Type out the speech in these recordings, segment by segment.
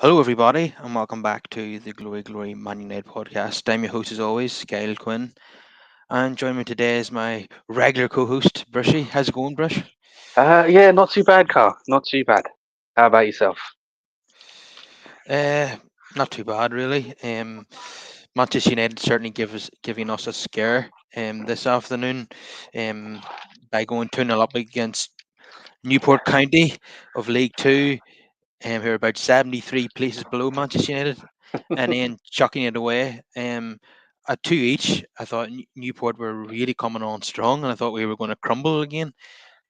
Hello, everybody, and welcome back to the Glory Glory Man United podcast. I'm your host, as always, Kyle Quinn, and joining me today is my regular co-host, Brushy. How's it going, Brush? Yeah, not too bad, Carl. Not too bad. How about yourself? Uh, Not too bad, really. Manchester United certainly giving us a scare this afternoon um, by going 2-0 up against Newport County of League Two, who are about 73 places below Manchester United, and then chucking it away. At two each, I thought Newport were really coming on strong, and I thought we were going to crumble again.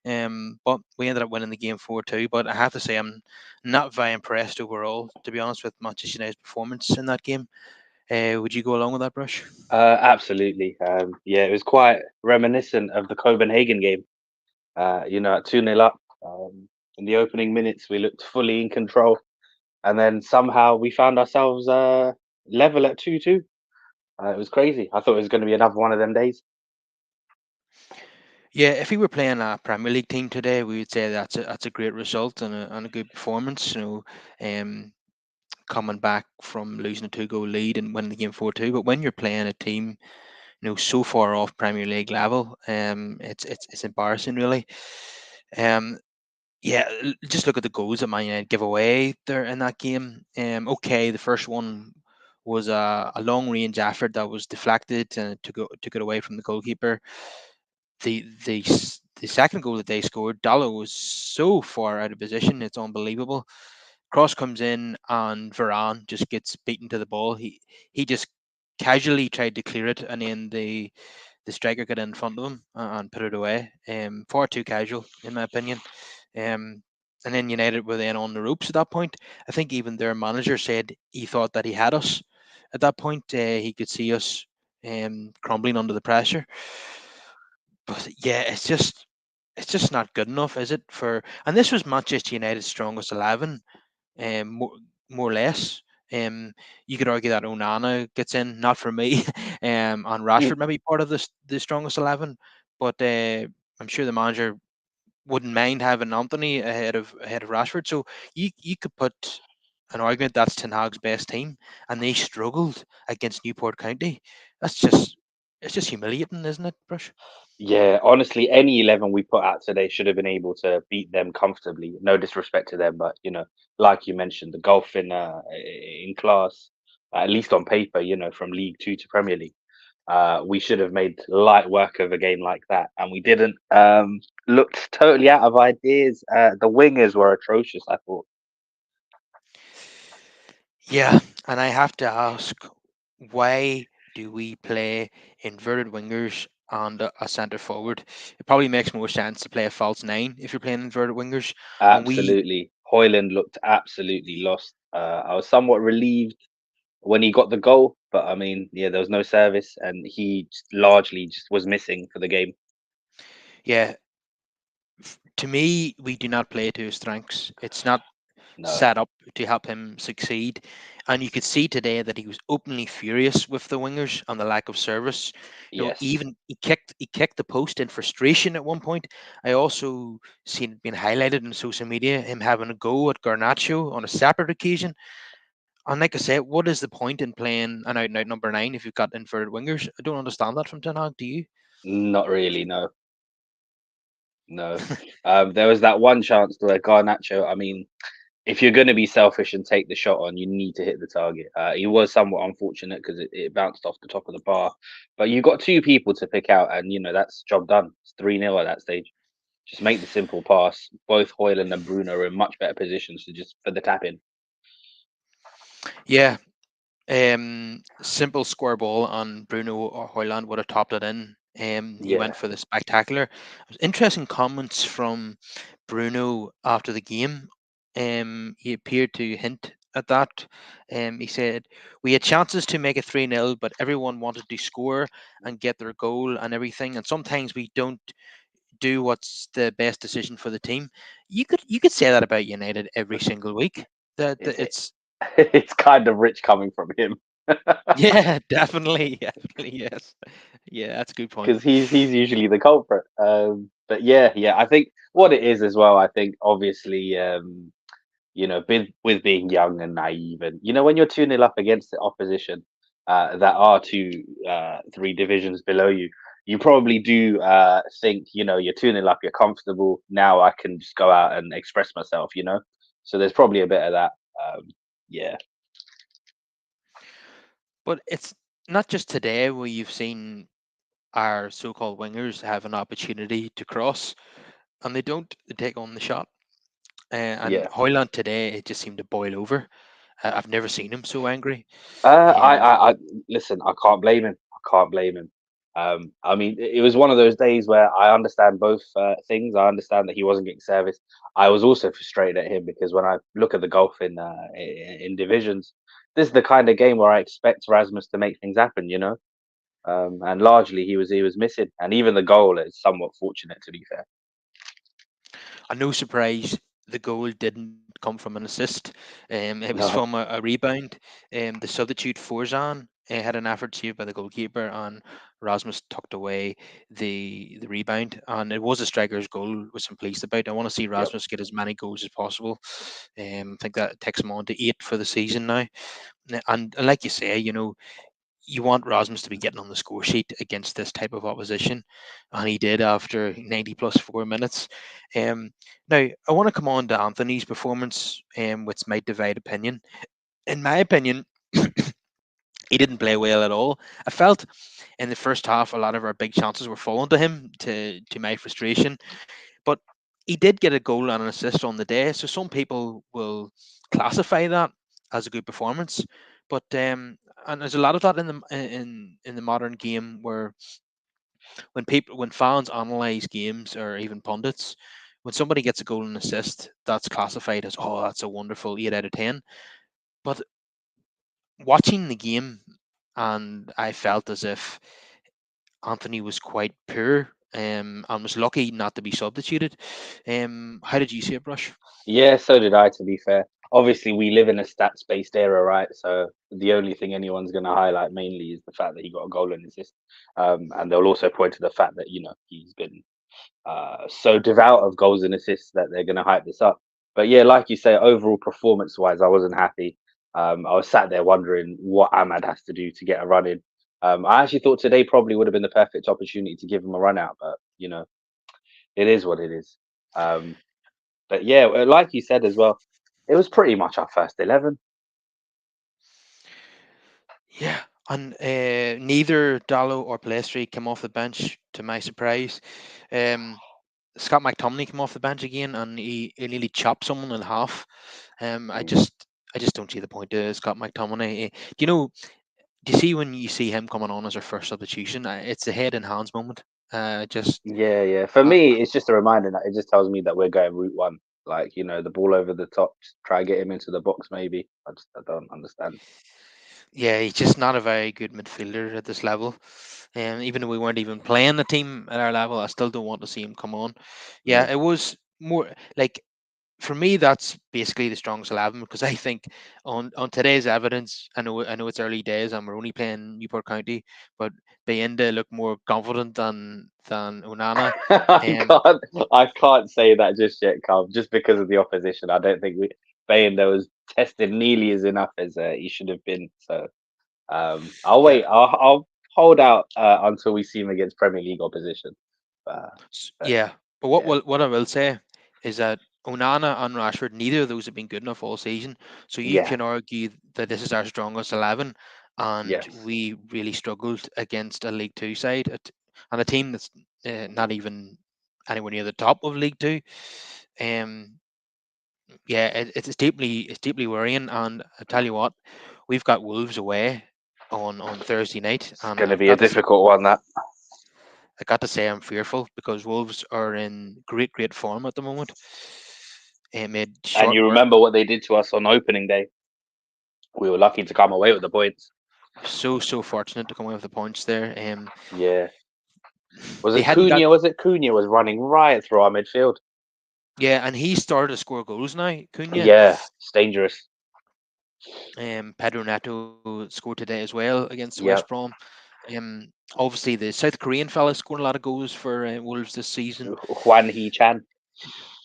But we ended up winning the game 4-2. But I have to say, I'm not very impressed overall, to be honest, with Manchester United's performance in that game. Would you go along with that, Brush? Absolutely. Yeah, it was quite reminiscent of the Copenhagen game. At 2-0 up. In the opening minutes, we looked fully in control. And then somehow we found ourselves level at 2-2. It was crazy. I thought it was going to be another one of them days. Yeah, if we were playing a Premier League team today, we would say that's a great result and a good performance. Coming back from losing a two-goal lead and winning the game 4-2. But when you're playing a team, so far off Premier League level, it's embarrassing, really. Um, yeah, just look at the goals that Man United give away there in that game. Okay, the first one was a long range effort that was deflected and took it away from the goalkeeper. The second goal that they scored, Dallo was so far out of position, it's unbelievable. Cross comes in and Varane just gets beaten to the ball. He just casually tried to clear it, and then the striker got in front of him and put it away. Far too casual, in my opinion. Um, and then United were then on the ropes at that point. I think even their manager said he thought that he had us at that point. He could see us crumbling under the pressure. But yeah, it's just not good enough, is it? And this was Manchester United's strongest 11, more, more or less. Um, you could argue that Onana gets in, not for me, and Mm, Rashford maybe part of the strongest 11, but I'm sure the manager wouldn't mind having Anthony ahead of Rashford. So you could put an argument that's Ten Hag's best team, and they struggled against Newport County. That's just it's just humiliating, isn't it, Brush? Yeah, honestly, any 11 we put out today should have been able to beat them comfortably. No disrespect to them, but like you mentioned, the gulf in class, at least on paper, from League Two to Premier League. We should have made light work of a game like that, and we didn't. Looked totally out of ideas. The wingers were atrocious, I thought. Yeah, and I have to ask, why do we play inverted wingers and a centre forward? It probably makes more sense to play a false nine if you're playing inverted wingers. And we, Absolutely. Hoyland looked absolutely lost. I was somewhat relieved when he got the goal, but I mean, yeah, there was no service, and he largely just was missing for the game. yeah, to me, we do not play to his strengths. It's not No. set up to help him succeed. And you could see today that he was openly furious with the wingers and the lack of service. Yes. Even he kicked the post in frustration at one point. I also seen it being highlighted on social media, him having a go at Garnacho on a separate occasion. And like I said, what is the point in playing an out and out number nine if you've got inverted wingers? I don't understand that from Ten Hag. Do you? Not really. No. No. There was that one chance where Garnacho. I mean, if you're going to be selfish and take the shot on, you need to hit the target. He was somewhat unfortunate because it bounced off the top of the bar, but you got two people to pick out, and that's job done. It's 3-0 at that stage. Just make the simple pass. Both Hoyland and Bruno are in much better positions to just for the tap in. Yeah, simple square ball, and Bruno or Hoyland would have topped it in. He Yeah. went for the spectacular. Interesting comments from Bruno after the game. He appeared to hint at that. He said, "We had chances to make it 3-0, but everyone wanted to score and get their goal and everything. And sometimes we don't do what's the best decision for the team." You could say that about United every single week. That It, it's it's kind of rich coming from him Yeah, definitely, definitely, yes. Yeah, that's a good point. because he's usually the culprit. But yeah, I think what it is as well. I think obviously. with being young and naive, and when you're 2-0 up against the opposition that are three divisions below you, you probably do think, you're 2-0 up, you're comfortable. Now I can just go out and express myself. So there's probably a bit of that. Yeah, But it's not just today where you've seen our so-called wingers have an opportunity to cross and they don't. They take on the shot. And yeah. Hoyland today, it just seemed to boil over. I've never seen him so angry. Um, I listen. I can't blame him. I can't blame him. I mean, it was one of those days where I understand both things. I understand that he wasn't getting service. I was also frustrated at him because when I look at the golf in divisions, this is the kind of game where I expect Rasmus to make things happen. And largely he was missing, and even the goal is somewhat fortunate, to be fair. and no surprise, the goal didn't come from an assist. It was from No. a rebound. The substitute Forzan had an effort saved by the goalkeeper, and Rasmus tucked away the rebound. And it was a striker's goal, which I'm pleased about. I want to see Yep. Rasmus get as many goals as possible. I think that takes him on to 8 for the season now. And like you say, you want Rasmus to be getting on the score sheet against this type of opposition, and he did after 90 plus 4 minutes. Um, Now, I want to come on to Anthony's performance, which might divide opinion. In my opinion, he didn't play well at all. I felt in the first half a lot of our big chances were falling to him, to my frustration. But he did get a goal and an assist on the day, so some people will classify that as a good performance. But and there's a lot of that in the modern game where when fans analyze games or even pundits, when somebody gets a goal and assist, that's classified as, oh, that's a wonderful 8 out of 10. But watching the game, and I felt as if Anthony was quite poor, and was lucky not to be substituted. How did you see it, Brush? Yeah, so did I, to be fair. Obviously, we live in a stats-based era, right? So the only thing anyone's going to highlight mainly is the fact that he got a goal and assist. And they'll also point to the fact that, he's been so devout of goals and assists that they're going to hype this up. But yeah, like you say, overall performance-wise, I wasn't happy. I was sat there wondering what Ahmad has to do to get a run in. I actually thought today probably would have been the perfect opportunity to give him a run out, but, it is what it is. Um, but yeah, like you said as well, it was pretty much our first 11. Yeah, and neither Dallo or Palestri came off the bench to my surprise. Um, Scott McTominay came off the bench again, and he nearly chopped someone in half. I Mm. just don't see the point of Scott McTominay. Do you know? Do you see when you see him coming on as our first substitution? It's a head and hands moment. Just Yeah, yeah. For uh, me, it's just a reminder that it just tells me that we're going route one. Like, the ball over the top, just try get him into the box, maybe. I don't understand. yeah, he's just not a very good midfielder at this level. And even though we weren't even playing the team at our level, I still don't want to see him come on. Yeah, Mm. it was more like, for me, that's basically the strongest 11, because I think on today's evidence, I know it's early days and we're only playing Newport County, but Bayinda look more confident than Onana. I Um, can't, I can't say that just yet, Carl, just because of the opposition. I don't think Bayern was tested nearly as enough as he should have been. So I'll yeah, wait. I'll hold out until we see him against Premier League opposition. Uh, but yeah. But yeah, what I will say is that Onana and Rashford, neither of those have been good enough all season. So you yeah, can argue that this is our strongest 11, and yes. we really struggled against a League Two side, and a team that's not even anywhere near the top of League Two. Um, yeah, it's deeply worrying. And I tell you what, we've got Wolves away on Thursday night, It's and going to be a difficult one. That. I got to say I'm fearful, because Wolves are in great form at the moment. Made And short you work. remember what they did to us on opening day? We were lucky to come away with the points. So fortunate to come away with the points there. Yeah. Was They it hadn't got Cunha? Was it Cunha was running right through our midfield? Yeah, and he started to score goals now. Cunha, Yeah, it's dangerous. Pedro Neto scored today as well against West Yeah, Brom. Obviously the South Korean fella scored a lot of goals for Wolves this season. Juan He Chan.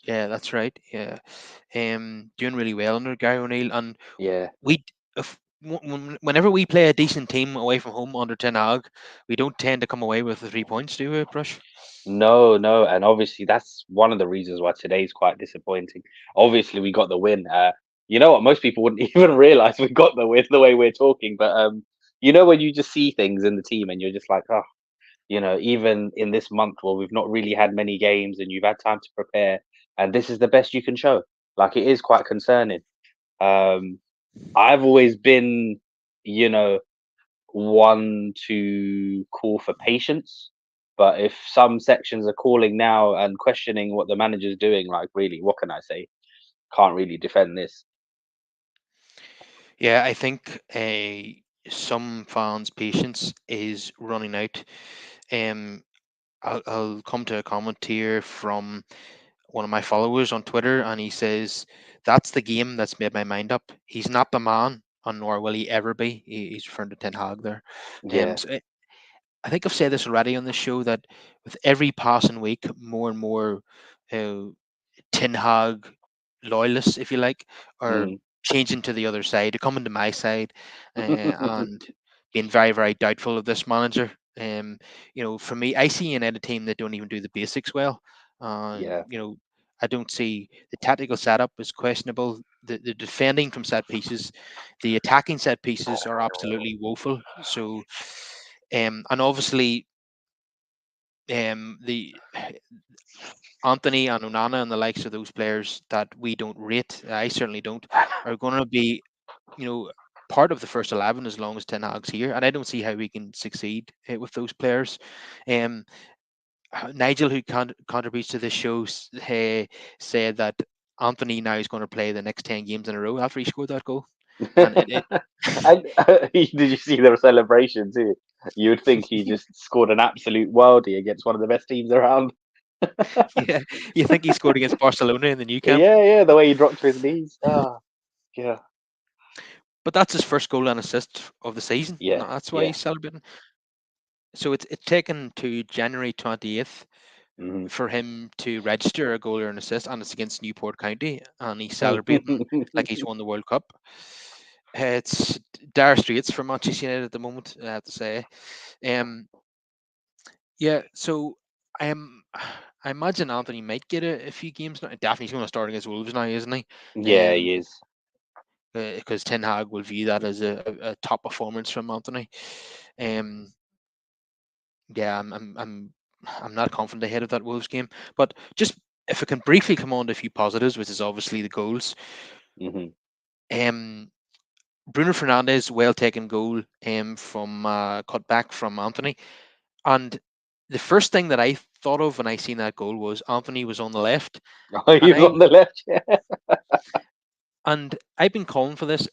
Yeah, that's right. Yeah, doing really well under Gary O'Neill, and Yeah. we if whenever we play a decent team away from home under Ten Hag, we don't tend to come away with the 3 points, do we, Brush? No, no, and obviously that's one of the reasons why today's quite disappointing. Obviously, we got the win. You know what? Most people wouldn't even realize we got the win the way we're talking, but you know when you just see things in the team and you're just like, oh, even in this month where we've not really had many games and you've had time to prepare, and this is the best you can show. Like it is quite concerning. Um, I've always been, you know, one to call for patience. But if some sections are calling now and questioning what the manager's doing, like really, what can I say? Can't really defend this. Yeah, I think some fans' patience is running out. Um, I'll come to a comment here from one of my followers on Twitter, and he says, "That's the game that's made my mind up. He's not the man, and nor will he ever be." He's referring to Ten Hag there. Yeah. So I think I've said this already on this show that with every passing week, more and more uh, Ten Hag loyalists, if you like, are Mm, changing to the other side, coming to my side, and being very, very doubtful of this manager. For me, I see an United team that don't even do the basics well, and yeah. I don't see the tactical setup is questionable. The defending from set pieces, the attacking set pieces are absolutely woeful. So, and obviously, the Anthony and Onana and the likes of those players that we don't rate, I certainly don't, are going to be, you know, part of the first 11 as long as Ten Hag's here, and I don't see how we can succeed with those players. Um, Nigel, who contributes to this show, said that Anthony now is going to play the next 10 games in a row after he scored that goal, and it And did you see the celebration too? You would think he just scored an absolute worldie against one of the best teams around. yeah, you think he scored against Barcelona in the new camp, Yeah, yeah, the way he dropped to his knees. Ah, yeah, but that's his first goal and assist of the season, and yeah, that's why yeah. he's celebrating. So it's taken to January 28th Hmm. for him to register a goal or an assist, and it's against Newport County, and he's celebrating like he's won the World Cup. It's dire straits for Manchester United at the moment, I have to say. Um, yeah, so I am. I imagine Anthony might get a few games now. Definitely, he's going to start against Wolves now, isn't he? Yeah, he is. Because Ten Hag will view that as a top performance from Anthony. Um, yeah, I'm not confident ahead of that Wolves game. But just if I can briefly come on to a few positives, which is obviously the goals. Hmm. Um, Bruno Fernandes well taken goal from cut back from Anthony, and the first thing that I thought of when I seen that goal was Anthony was on the left, Oh, and he's on the left. Yeah. I've been calling for this.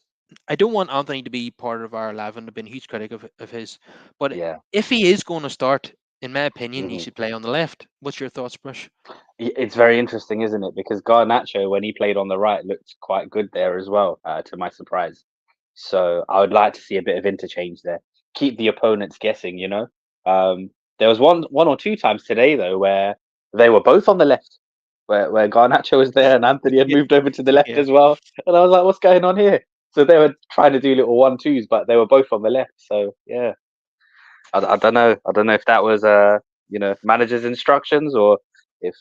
I don't want Anthony to be part of our 11. I've been a huge critic of his, but Yeah. if he is going to start, in my opinion, he Hmm. should play on the left. What's your thoughts, Brush? It's very interesting, isn't it? Because Garnacho, when he played on the right, looked quite good there as well, to my surprise. So I would like to see a bit of interchange there. Keep the opponents guessing, you know. There was one or two times today though where they were both on the left, where Garnacho was there and Anthony had Yeah, moved over to the left yeah, as well, and I was like, what's going on here? So they were trying to do little 1-2s, but they were both on the left. So yeah, I don't know. I don't know if that was manager's instructions or if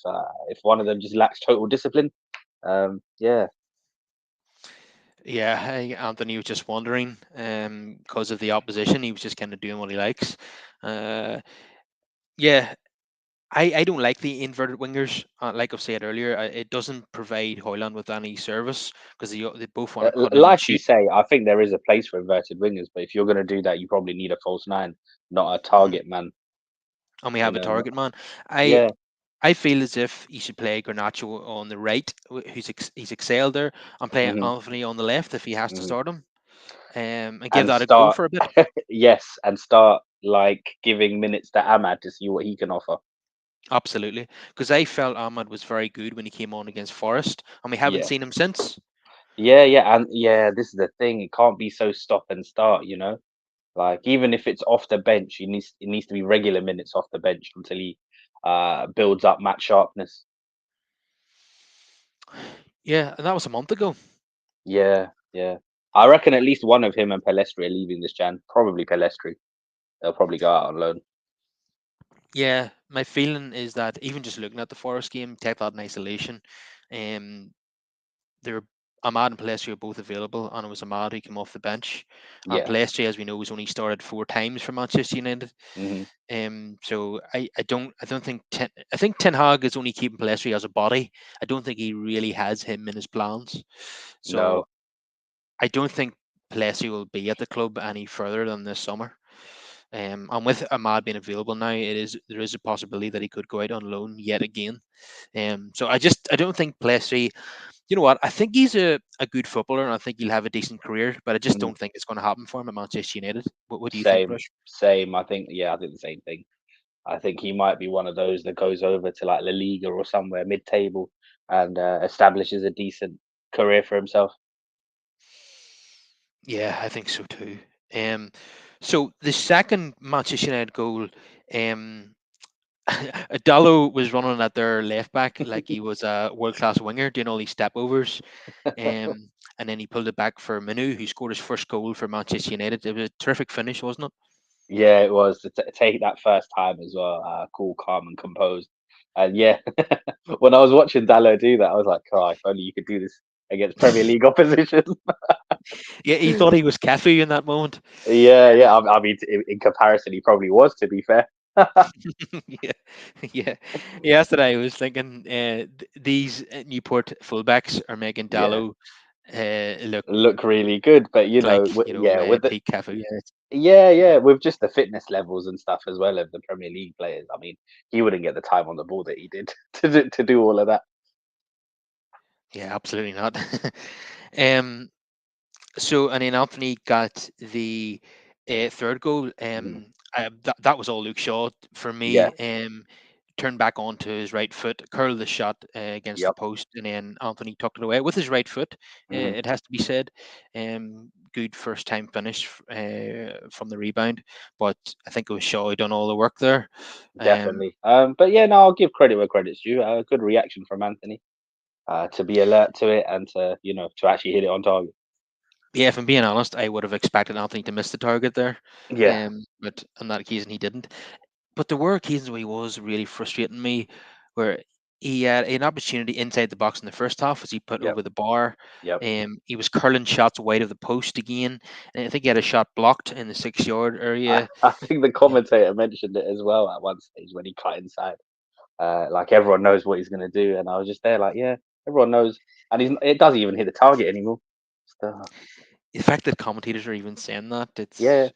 one of them just lacks total discipline. Yeah. yeah. Anthony was just wondering, because of the opposition, he was just kind of doing what he likes. Uh, yeah, I don't like the inverted wingers. Like I've said earlier, it doesn't provide Hoyland with any service because they both want to cut in and Like you shoot, say, I think there is a place for inverted wingers, but if you're going to do that, you probably need a false nine, not a mhm, target man. and we You have a know, target man. I yeah. I feel as if he should play Garnacho on the right, he's excelled there, and play Hmm. Anthony on the left if he has to Hmm. start him, and give And that a go start, for a bit. yes, and start like giving minutes to Ahmad to see what he can offer. Absolutely, because I felt Ahmad was very good when he came on against Forest, and we haven't Yeah. seen him since. Yeah, yeah, and yeah, this is the thing. It can't be so stop and start, you know? Like even if it's off the bench, it needs to be regular minutes off the bench until he builds up match sharpness. Yeah, and that was a month ago. Yeah, yeah. I reckon at least one of him and Pelestri are leaving this Jan. Probably Pelestri. They'll probably go out on loan. Yeah, my feeling is that even just looking at the Forest game, take that in isolation, um, they're Ahmad and Palestri are both available, and it was Ahmad who came off the bench. And Yeah. Palestri, as we know, has only started 4 times for Manchester United. Hmm. So I don't think I think Ten Hag is only keeping Palestri as a body. I don't think he really has him in his plans. So No, I don't think Palestri will be at the club any further than this summer. And with Ahmad being available now, there is a possibility that he could go out on loan yet again. So I don't think Palestri. You know what? I think he's a good footballer, and I think he'll have a decent career. But I just mhm. don't think it's going to happen for him at Manchester United. What do you think, Same, Rush? same. I think, yeah, I think the same thing. I think he might be one of those that goes over to like La Liga or somewhere mid-table and establishes a decent career for himself. Yeah, I think so too. Um, so the second Manchester United goal, um, Dallo was running at their left back like he was a world class winger, doing all these step overs. And then he pulled it back for Manu, who scored his first goal for Manchester United. It was a terrific finish, wasn't it? Yeah, it was to take that first time as well. Cool, calm, and composed. And yeah, when I was watching Dallo do that, I was like, "Oh, if only you could do this against Premier League opposition." Yeah, he thought he was Cafu in that moment. Yeah, yeah. I mean, in comparison, he probably was. To be fair. Yeah, yeah. Yesterday I was thinking these Newport fullbacks are making Yeah, Dallo look look really good, but like yeah, with the peak Cafu. Yeah, yeah, yeah, with just the fitness levels and stuff as well of the Premier League players. I mean, he wouldn't get the time on the ball that he did to do all of that. yeah, absolutely not. um, So and then Anthony got the third goal. Mhm. That was all Luke Shaw for Yeah. me. Turned back onto his right foot, curled the shot against the Yep. post, and then Anthony tucked it away with his right foot. Hmm. It has to be said. Good first time finish from the rebound, but I think it was Shaw who done all the work there. Um, Definitely. But yeah, no, I'll give credit where credit's due. Good reaction from Anthony. To be alert to it and to to actually hit it on target. yeah, if I'm being honest, I would have expected Anthony to miss the target there, Yeah. but on that occasion he didn't. But there were occasions where he was really frustrating me, where he had an opportunity inside the box in the first half as he put Yep. over the bar. Yep. He was curling shots wide of the post again, and I think he had a shot blocked in the 6 yard I, area. I think the commentator mentioned it as well at one stage when he cut inside. Like everyone knows what he's going to do, and I was just there like, yeah, everyone knows, and it doesn't even hit the target anymore. So, The fact that commentators are even saying that yeah,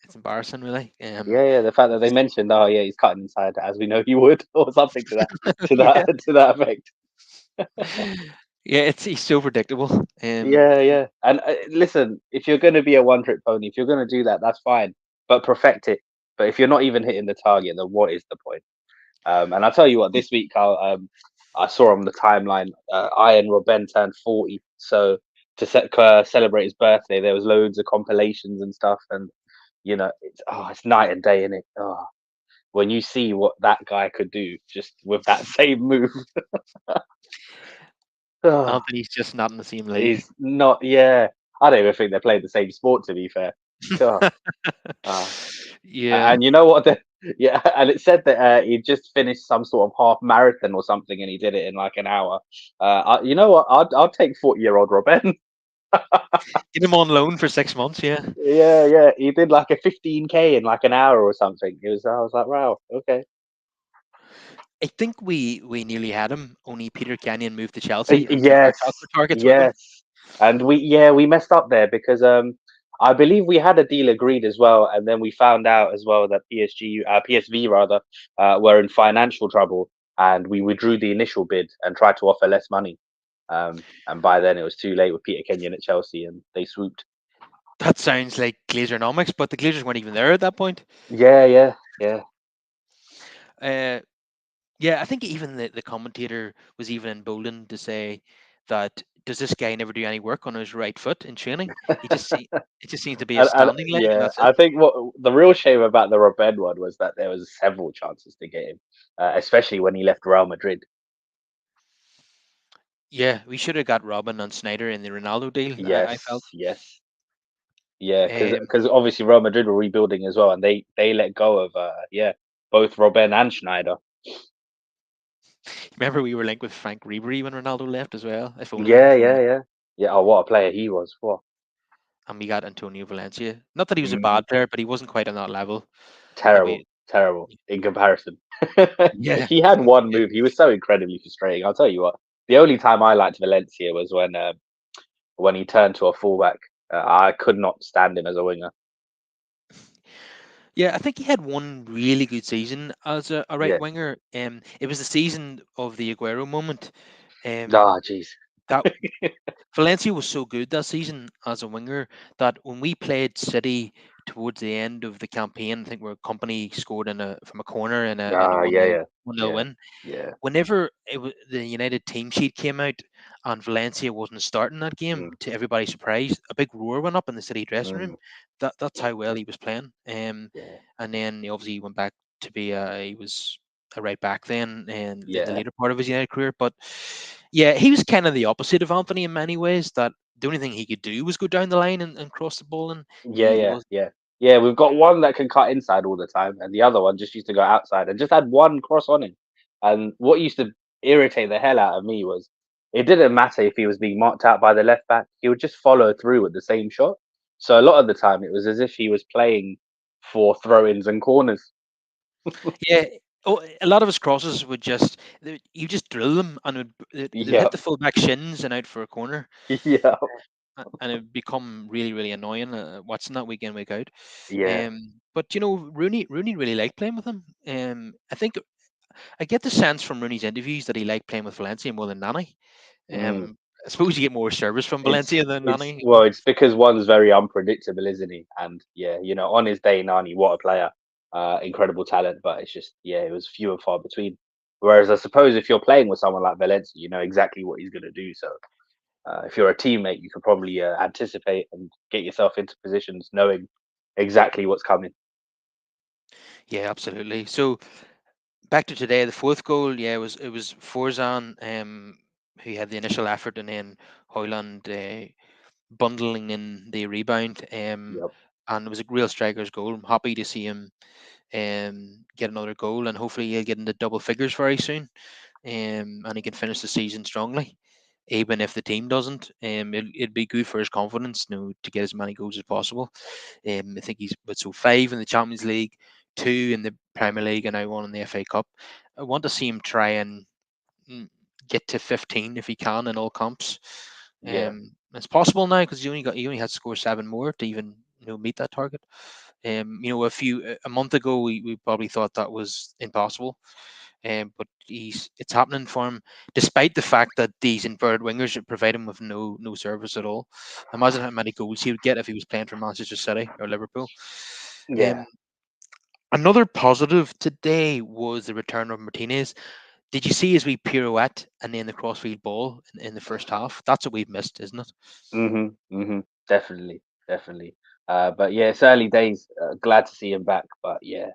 it's embarrassing, really. yeah, yeah. The fact that they Just mentioned, oh yeah, he's cutting inside as we know he would, or something to that, yeah, to that effect. yeah, it's he's so predictable. Yeah, yeah. And listen, if you're going to be a one-trick pony, if you're going to do that, that's fine, but perfect it. But if you're not even hitting the target, then what is the point? And I'll tell you what, this week I saw on the timeline, Ian Robben turned 40, so to celebrate his birthday, there was loads of compilations and stuff, and it's night and day in it. Oh, when you see what that guy could do just with that same move, oh, Anthony's just not in the same league. he's not. Yeah, I don't even think they played the same sport. To be fair, God. Uh, Yeah, and you know what? Yeah, and it said that he just finished some sort of half marathon or something, and he did it in like an hour. You know what? I'd take 40-year-old Robin. get him on loan for 6 months. Yeah. Yeah, yeah, he did like a 15K in like an hour or something. I was like, wow, okay. I think we nearly had him. Only Peter Kenyon moved to Chelsea and took our Yes, chocolate targets with him. yes, and we messed up there because I believe we had a deal agreed as well, and then we found out as well that PSV rather, were in financial trouble, and we withdrew the initial bid and tried to offer less money. And by then it was too late with Peter Kenyon at Chelsea, and they swooped. That sounds like Glazernomics, but the Glazers weren't even there at that point. Yeah, yeah, yeah. Uh, yeah, I think even the commentator was even emboldened to say that does this guy never do any work on his right foot in training? It just seems to be a And standing leg, and yeah, that's it. I think what the real shame about the Robben one was that there was several chances to get him, especially when he left Real Madrid. Yeah, we should have got Robin and Snyder in the Ronaldo deal. I felt. Yes, yes, yeah, Um, because obviously Real Madrid were rebuilding as well, and they let go of both Robben and Schneider. remember we were linked with Frank Ribery when Ronaldo left as well. If only. Yeah, yeah, yeah, yeah. Oh, what a player he was! What? And we got Antonio Valencia. Not that he was a Mm, bad player, but he wasn't quite on that level that terrible, we. terrible in comparison. Yeah, He had one move. He was so incredibly frustrating. I'll tell you what. The only time I liked Valencia was when he turned to a fullback. I could not stand him as a winger. yeah. I think he had one really good season as a right Yeah. winger. It was the season of the Aguero moment. Ah, Um, jeez. that Valencia was so good that season as a winger that when we played City towards the end of the campaign, I think where Company scored from a corner in a Ah, yeah, yeah, 1-0 yeah, win. yeah. Whenever the United team sheet came out and Valencia wasn't starting that game, Mm, to everybody's surprise, a big roar went up in the City dressing room. mm, That's how well he was playing. yeah, And then he obviously went back to be he was a right back then and in the yeah, later part of his United career. But yeah, he was kind of the opposite of Anthony in many ways. That the only thing he could do was go down the line and cross the ball, and yeah, he yeah, was. yeah. Yeah, we've got one that can cut inside all the time, and the other one just used to go outside and just had one cross on him. And what used to irritate the hell out of me was it didn't matter if he was being marked out by the left back, he would just follow through with the same shot. So a lot of the time it was as if he was playing for throw ins and corners. Yeah. Oh, a lot of his crosses would you just drill them and they'd Yeah, hit the full back shins and out for a corner, yeah, and it'd become really really annoying watching that week in week out. yeah. But Rooney really liked playing with him. I think I get the sense from Rooney's interviews that he liked playing with Valencia more than Nani. Mm. I suppose you get more service from It's Valencia than it's Nani. well, it's because one's very unpredictable, isn't he? And yeah, on his day, Nani, what a player, incredible talent. But it's just yeah, it was few and far between. Whereas I suppose if you're playing with someone like Valencia, you know exactly what he's going to do. So if you're a teammate, you can probably anticipate and get yourself into positions knowing exactly what's coming. Yeah, absolutely. So back to today, the fourth goal. Yeah, it was Forzan who had the initial effort, and then Hoyland bundling in the rebound. Yep. And it was a real striker's goal. I'm happy to see him get another goal, and hopefully he'll get into double figures very soon. And he can finish the season strongly. Even if the team doesn't, it'd be good for his confidence, to get as many goals as possible. I think he's but so 5 in the Champions League, 2 in the Premier League, and now 1 in the FA Cup. I want to see him try and get to 15 if he can in all comps. Yeah. It's possible now because he only had to score 7 more to even meet that target. A month ago we probably thought that was impossible. But it's happening for him, despite the fact that these inverted wingers provide him with no service at all. Imagine how many goals he would get if he was playing for Manchester City or Liverpool. Yeah. Um, Another positive today was the return of Martinez. Did you see his wee pirouette and then the crossfield ball in the first half? That's what we've missed, isn't it? Mhm. Mhm. Definitely. Definitely. But yeah, it's early days. Glad to see him back. But yeah,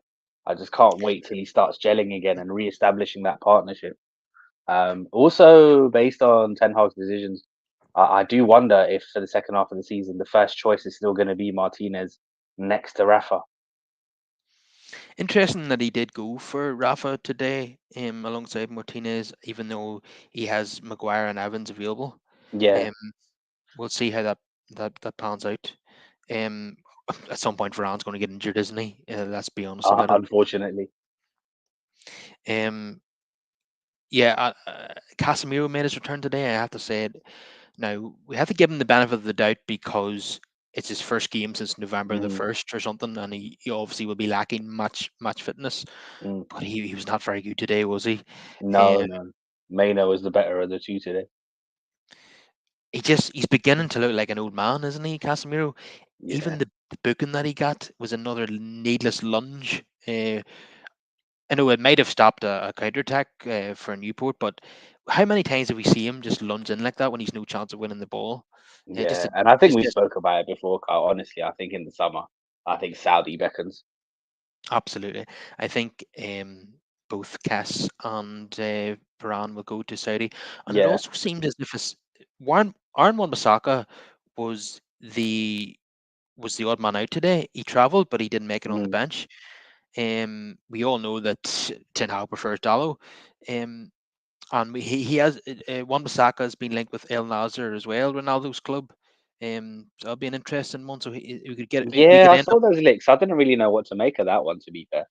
I just can't wait till he starts gelling again and re-establishing that partnership. Also, based on Ten Hag's decisions, I do wonder if for the second half of the season, the first choice is still going to be Martinez next to Rafa. Interesting that he did go for Rafa today, alongside Martinez, even though he has Maguire and Evans available. Yeah, Um, we'll see how that pans out. Um, at some point, Varane's going to get injured, isn't he? Let's be honest about it. unfortunately. Um, yeah, Casemiro made his return today. I have to say it. Now we have to give him the benefit of the doubt because it's his first game since November the Mm, 1st or something, and he obviously will be lacking match fitness. mm. But he was not very good today, was he? No, Um, no. Maino was the better of the two today. he's beginning to look like an old man, isn't he, Casemiro? Even Yeah. the booking that he got was another needless lunge. I know it might have stopped a counter attack for Newport, but how many times have we seen him just lunge in like that when he's no chance of winning the ball? Yeah, and I think Just we spoke about it before, Carl. Honestly, I think in the summer, I think Saudi beckons. absolutely. I think. both Cass and Varane will go to Saudi, and it Yeah. also seemed as if Warren Aaron Wan-Bissaka was the odd man out today. He travelled, but he didn't make it on the Mm. bench. We all know that Ten Hag prefers Dallo. Um, and he has Wan-Bissaka has been linked with El Nasser as well, Ronaldo's club. So that'll be an interesting one. So we could we Yeah, could I end saw up those licks. I didn't really know what to make of that one, to be fair.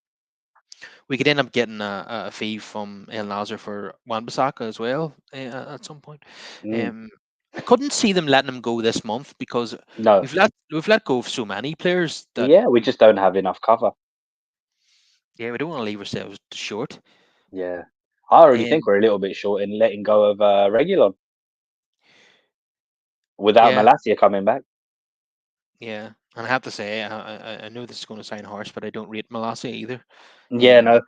getting a fee from El Nasser for Wan-Bissaka as well at some point. Mm. Um, I couldn't see them letting him go this month because No. we've let go of so many players that Yeah, we just don't have enough cover. yeah, we don't want to leave ourselves short. Yeah. I already think Um, we're a little bit short in letting go of Regulon without yeah, Malacia coming back. yeah, and I have to say, I know this is going to sound harsh, but I don't rate Malasia either. Yeah, Um, no.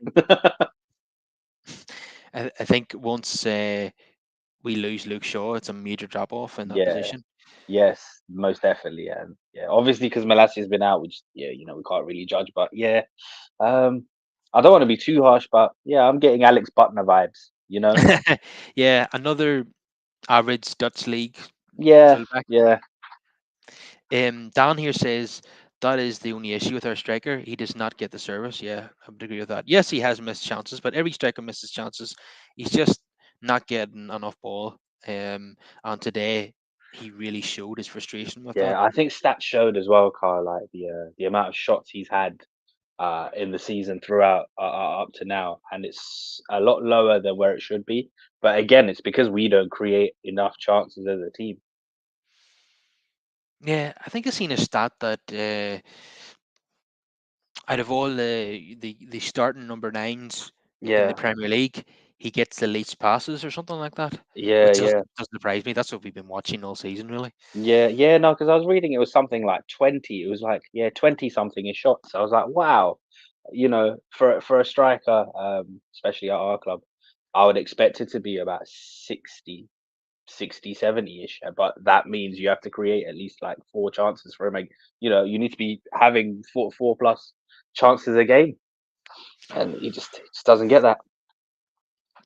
I think once we lose Luke Shaw, it's a major drop off in that Yeah. position. Yes, most definitely. And yeah, obviously because Malacia's been out, which yeah, we can't really judge. But yeah, um, I don't want to be too harsh, but yeah, I'm getting Alex Butner vibes. Yeah, another average Dutch league Yeah, fullback. yeah, Dan here says that is the only issue with our striker. He does not get the service. Yeah, I would agree with that. Yes, he has missed chances, but every striker misses chances. He's just not getting enough ball. And today he really showed his frustration with that. yeah. I think stats showed as well, Carl, like the amount of shots he's had in the season throughout up to now, and it's a lot lower than where it should be. But again, it's because we don't create enough chances as a team. Yeah, I think I seen a stat that out of all the starting number nines in the Yeah, Premier League, he gets the least passes or something like that, yeah, which yeah. doesn't surprise me. That's what we've been watching all season, really. Yeah, yeah, no, because I was reading it was something like 20. It was like, yeah, 20 something in shots. I was like, wow, for a striker, especially at our club, I would expect it to be about 70 ish. But that means you have to create at least like four chances for him. Like, you need to be having four plus chances a game, and he just doesn't get that.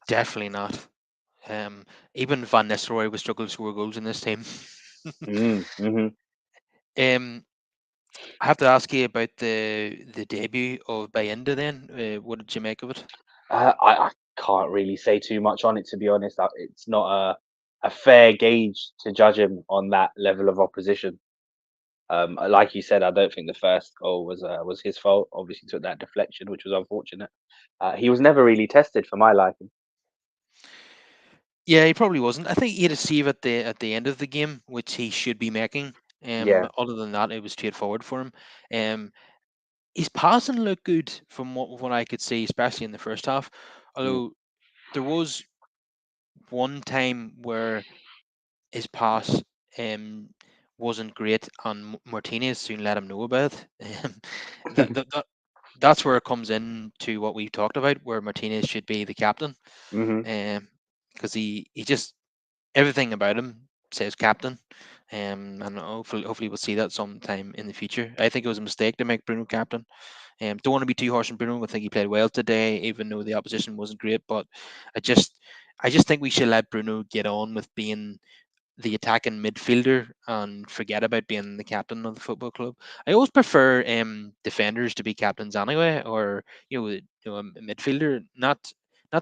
Definitely not. Um, Even Van Nistelrooy would struggle to score goals in this team. Mm-hmm. um, I have to ask you about the debut of Bayinda. Then, what did you make of it? I can't really say too much on it, to be honest. It's not a fair gauge to judge him on that level of opposition. Like you said, I don't think the first goal was his fault. Obviously, took that deflection, which was unfortunate. He was never really tested for my liking. Yeah, he probably wasn't. I think he had a save at the end of the game, which he should be making. Yeah. Other than that, it was straightforward for him. Um, his passing looked good from what I could see, especially in the first half. Mm, Although there was one time where his pass um, wasn't great, and Martinez soon let him know about it. That, that, that that's where it comes in to what we talked about, where Martinez should be the captain, hmm because he just everything about him says captain. And hopefully we'll see that sometime in the future. I think it was a mistake to make Bruno captain. Don't want to be too harsh on Bruno. I think he played well today, even though the opposition wasn't great. But I just I just think we should let Bruno get on with being the attacking midfielder and forget about being the captain of the football club. I always prefer defenders to be captains anyway, or a midfielder, not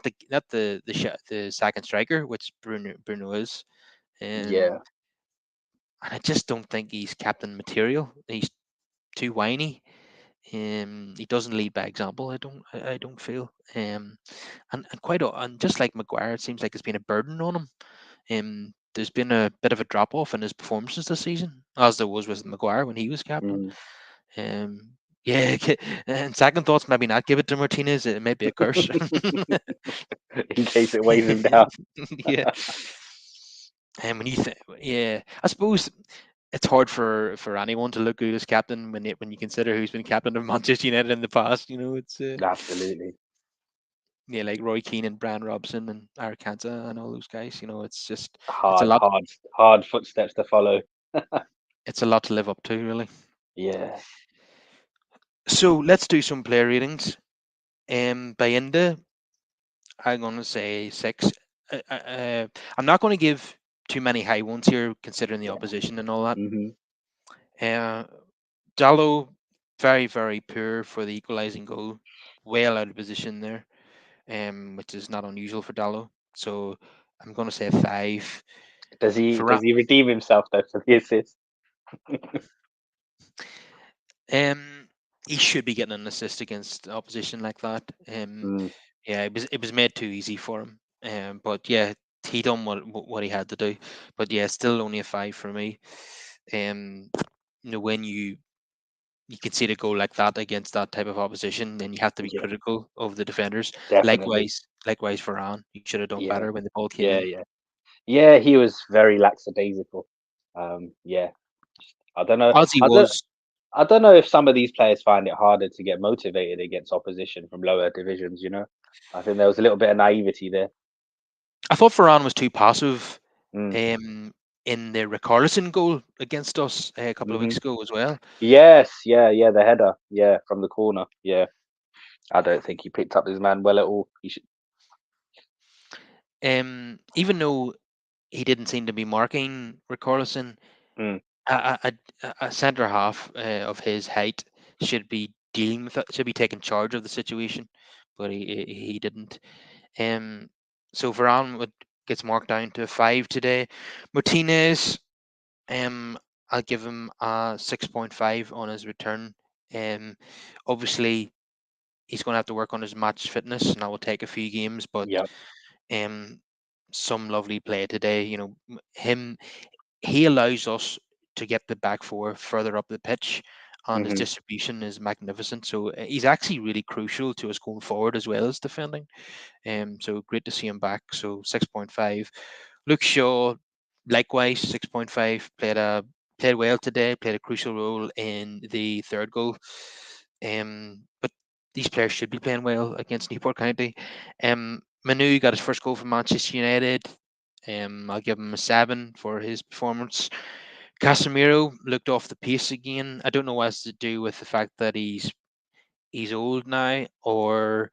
the second striker, which Bruno is. Um, Yeah. and I just don't think he's captain material. He's too whiny. He doesn't lead by example. I don't feel. And just like Maguire, it seems like it's been a burden on him. There's been a bit of a drop off in his performances this season, as there was with Maguire when he was captain. Mm. Yeah, and second thoughts, maybe not give it to Martinez. It might be a curse. In case it weighs him down. Yeah, and yeah, I suppose it's hard for anyone to look good as captain when you consider who's been captain of Manchester United in the past. It's Absolutely. yeah, like Roy Keane and Brian Robson and Eric Cantona and all those guys. It's a Hard, lot. hard, hard footsteps to follow. It's a lot to live up to, really. Yeah. So let's do some player ratings. Bayinda, I'm going to say six. I'm not going to give too many high ones here, considering the Yeah. opposition and all that. Hmm. Uh, Dallo, very, very poor for the equalising goal. Well out of position there, which is not unusual for Dallo. So I'm going to say five. Does For he redeem himself though for the assist? Um, he should be getting an assist against opposition like that. Mm, Yeah, it was made too easy for him. But yeah, he done what he had to do. But yeah, still only a five for me. Um, when you concede a goal like that against that type of opposition, then you have to be yeah, critical of the defenders. definitely. Likewise, Varane, you should have done Yeah, better when the ball came yeah, in. yeah, yeah. He was very lackadaisical. Yeah, I don't know. As he I don't. was, I don't know if some of these players find it harder to get motivated against opposition from lower divisions. I think there was a little bit of naivety there. I thought Varane was too passive. Mm. Um, in the Richarlison goal against us a couple of Hmm. weeks ago as well. Yes, yeah, yeah. The header, yeah, from the corner. Yeah, I don't think he picked up his man well at all. He should. Even though he didn't seem to be marking Richarlison, Mm, a centre half of his height should be dealing with it, should be taking charge of the situation, but he didn't. Um, so Varane gets marked down to a five today. Martinez, um, I'll give him a 6.5 on his return. Um, Obviously he's going to have to work on his match fitness, and that will take a few games, but yeah. um, some lovely play today. Him he allows us to get the back four further up the pitch, and his Hmm. distribution is magnificent. So he's actually really crucial to us going forward as well as defending. So great to see him back. So 6.5. Luke Shaw, likewise 6.5, played well today, played a crucial role in the third goal. But these players should be playing well against Newport County. Manu got his first goal for Manchester United. I'll give him a seven for his performance. Casemiro looked off the pace again. I don't know what it's to do with the fact that he's old now, or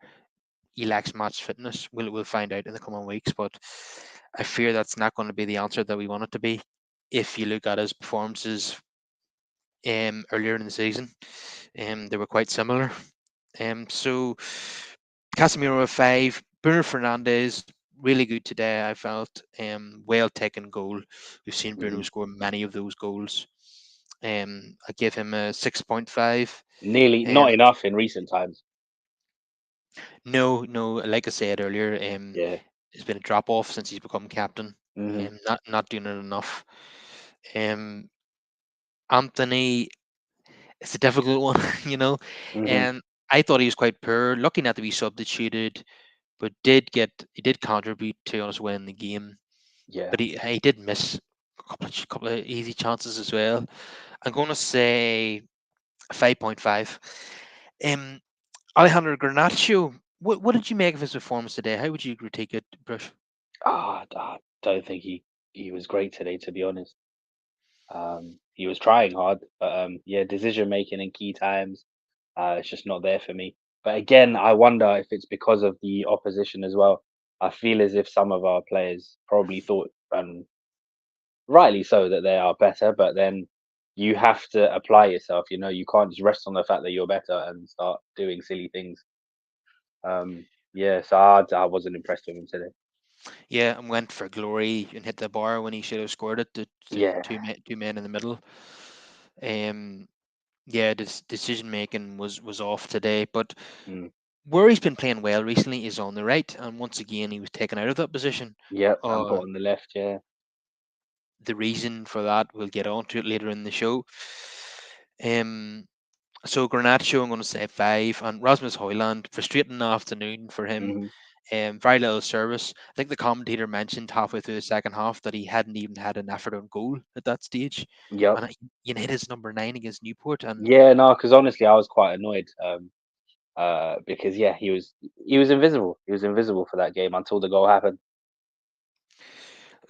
he lacks match fitness. We'll find out in the coming weeks, but I fear that's not going to be the answer that we want it to be. If you look at his performances earlier in the season, they were quite similar. So Casemiro a five, Bruno Fernandes really good today. I felt well taken goal. We've seen Bruno Hmm. score many of those goals. I give him a 6.5. Nearly not Um, enough in recent times. no, no, like I said earlier, Yeah. there's been a drop off since he's become captain. Hmm. Not doing it enough. Um, Anthony, it's a difficult one, you know. Hmm. And I thought he was quite poor. Lucky not to be substituted, but he did contribute to us winning the game. Yeah. But he did miss a couple of easy chances as well. I'm going to say 5.5. Um, Alejandro Garnacho, what did you make of his performance today? How would you critique it, Brush? I don't think he was great today, to be honest. He was trying hard, but yeah, decision making in key times, it's just not there for me. But again, I wonder if it's because of the opposition as well. I feel as if some of our players probably thought, and rightly so, that they are better, but then you have to apply yourself. You can't just rest on the fact that you're better and start doing silly things. Yeah, so I wasn't impressed with him today. Yeah, and went for glory and hit the bar when he should have scored it. To Yeah. two men in the middle. Um, yeah, this decision making was off today. But Mm. where he's been playing well recently is on the right, and once again he was taken out of that position. Yep, and put Uh, on the left. Yeah. the reason for that, we'll get on to it later in the show. Um, so Garnacho, I'm going to say five, and Rasmus Hoyland, frustrating afternoon for him. Hmm. Very little service. I think the commentator mentioned halfway through the second half that he hadn't even had an effort on goal at that stage, Yep. and hit his number nine against Newport, and Yeah, no, because honestly, I was quite annoyed. Because yeah, he was invisible. He was invisible for that game until the goal happened.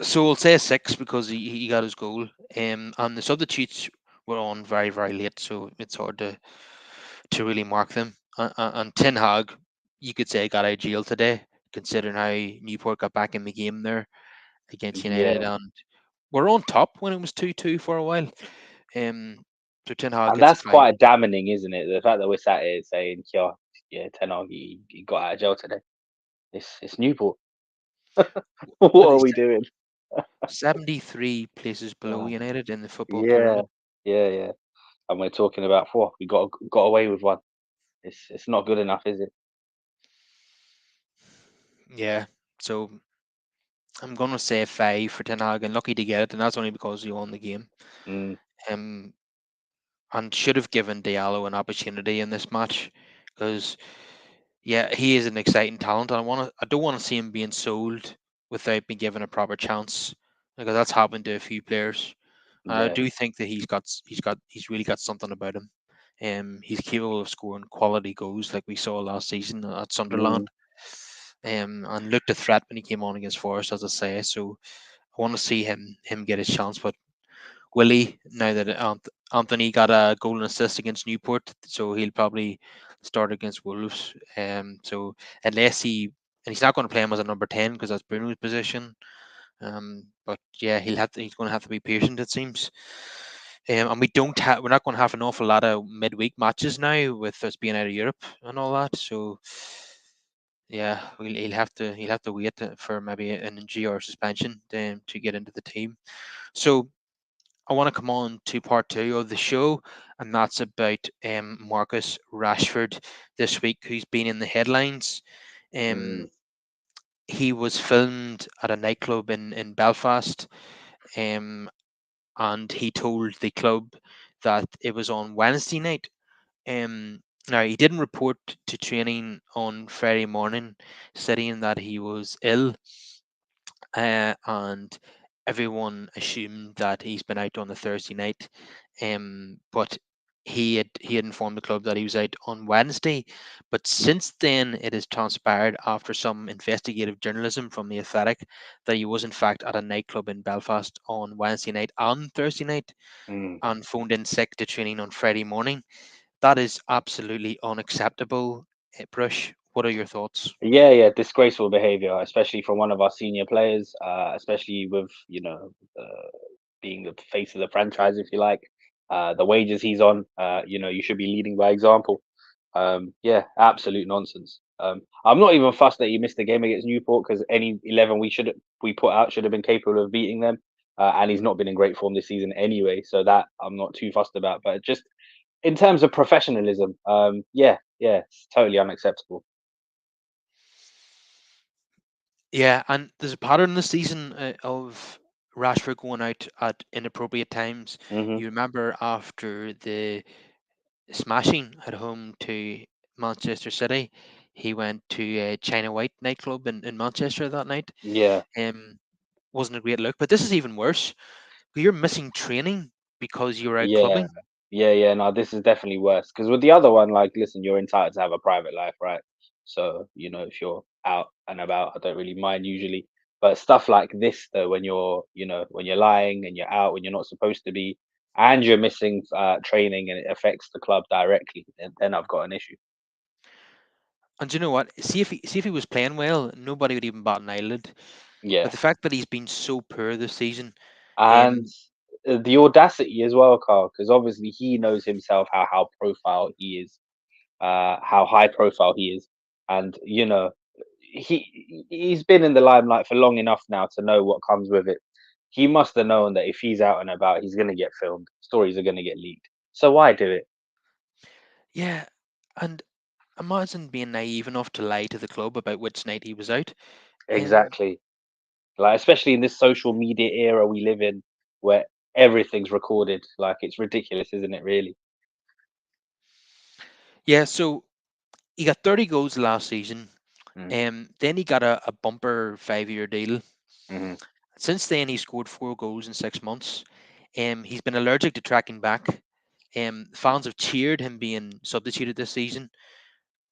so I'll say a six because he got his goal. And the substitutes were on very very late, so it's hard to really mark them. And Ten Hag, you could say, got out of jail today. considering how Newport got back in the game there against United, Yeah, and we're on top when it was 2-2 for a while. Um, so Ten Hag and gets a that's five. quite damning, isn't it? The fact that we're sat here saying, "Yeah, yeah, Ten Hag, he got out of jail today." It's Newport. What Well, are he's we doing? 73 places below Uh, United in the football yeah, pyramid. yeah. And we're talking about, "Whoa, we got away with one." It's not good enough, is it? Yeah, so I'm gonna say 5 for Ten Hag, and lucky to get it, and that's only because he won the game. Mm, Um, and should have given Diallo an opportunity in this match, because yeah, he is an exciting talent, and I don't want to see him being sold without being given a proper chance, because that's happened to a few players. I yeah. do think that he's really got something about him. He's capable of scoring quality goals like we saw last season at Sunderland. Mm, And looked a threat when he came on against Forest, as I say. So I want to see him get his chance. But will he, now that Anthony got a goal and assist against Newport, so he'll probably start against Wolves. So unless and he's not going to play him as a number 10 because that's Bruno's position. But yeah, he's going to have to be patient, it seems. And we're not going to have an awful lot of midweek matches now with us being out of Europe and all that. So yeah, he'll have to wait for maybe an injury or suspension to get into the team. So I want to come on to part two of the show, and that's about Marcus Rashford this week, who's been in the headlines. Um, mm, he was filmed at a nightclub in Belfast, um, and he told the club that it was on Wednesday night. Now he didn't report to training on Friday morning, saying that he was ill, and everyone assumed that he's been out on the Thursday night. But he had informed the club that he was out on Wednesday. But since then, it has transpired after some investigative journalism from the Athletic that he was in fact at a nightclub in Belfast on Wednesday night and Thursday night, mm. and phoned in sick to training on Friday morning. That is absolutely unacceptable. Brush, what are your thoughts? Yeah, yeah, disgraceful behavior, especially from one of our senior players, especially with, being the face of the franchise, if you like. The wages he's on, you should be leading by example. Yeah, absolute nonsense. I'm not even fussed that he missed the game against Newport because any 11 we put out should have been capable of beating them. And he's not been in great form this season anyway, so that I'm not too fussed about. But just in terms of professionalism, yeah, it's totally unacceptable. Yeah, and there's a pattern this season of Rashford going out at inappropriate times. Hmm. You remember after the smashing at home to Manchester City, he went to a China White nightclub in Manchester that night. Yeah. Um, wasn't a great look, but this is even worse. You're missing training because you're out Yeah, clubbing. yeah. No, this is definitely worse because with the other one, like, listen, you're entitled to have a private life, right? So, if you're out and about, I don't really mind usually. But stuff like this, though, when you're lying and you're out when you're not supposed to be, and you're missing training and it affects the club directly, then I've got an issue. And do you know what? See if he was playing well, nobody would even bat an eyelid. But Yeah, the fact that he's been so poor this season, and um, the audacity as well, Carl, because obviously he knows himself how profile he is, how high profile he is, and he's been in the limelight for long enough now to know what comes with it. He must have known that if he's out and about, he's going to get filmed. Stories are going to get leaked. So why do it? yeah, and imagine being naive enough to lie to the club about which night he was out. Um, Exactly. Like, especially in this social media era we live in, where everything's recorded. Like, it's ridiculous, isn't it? Really. yeah, so he got 30 goals last season. Mm, Then he got a bumper 5-year deal. hmm. Since then, he scored 4 goals in 6 months. He's been allergic to tracking back. Fans have cheered him being substituted this season,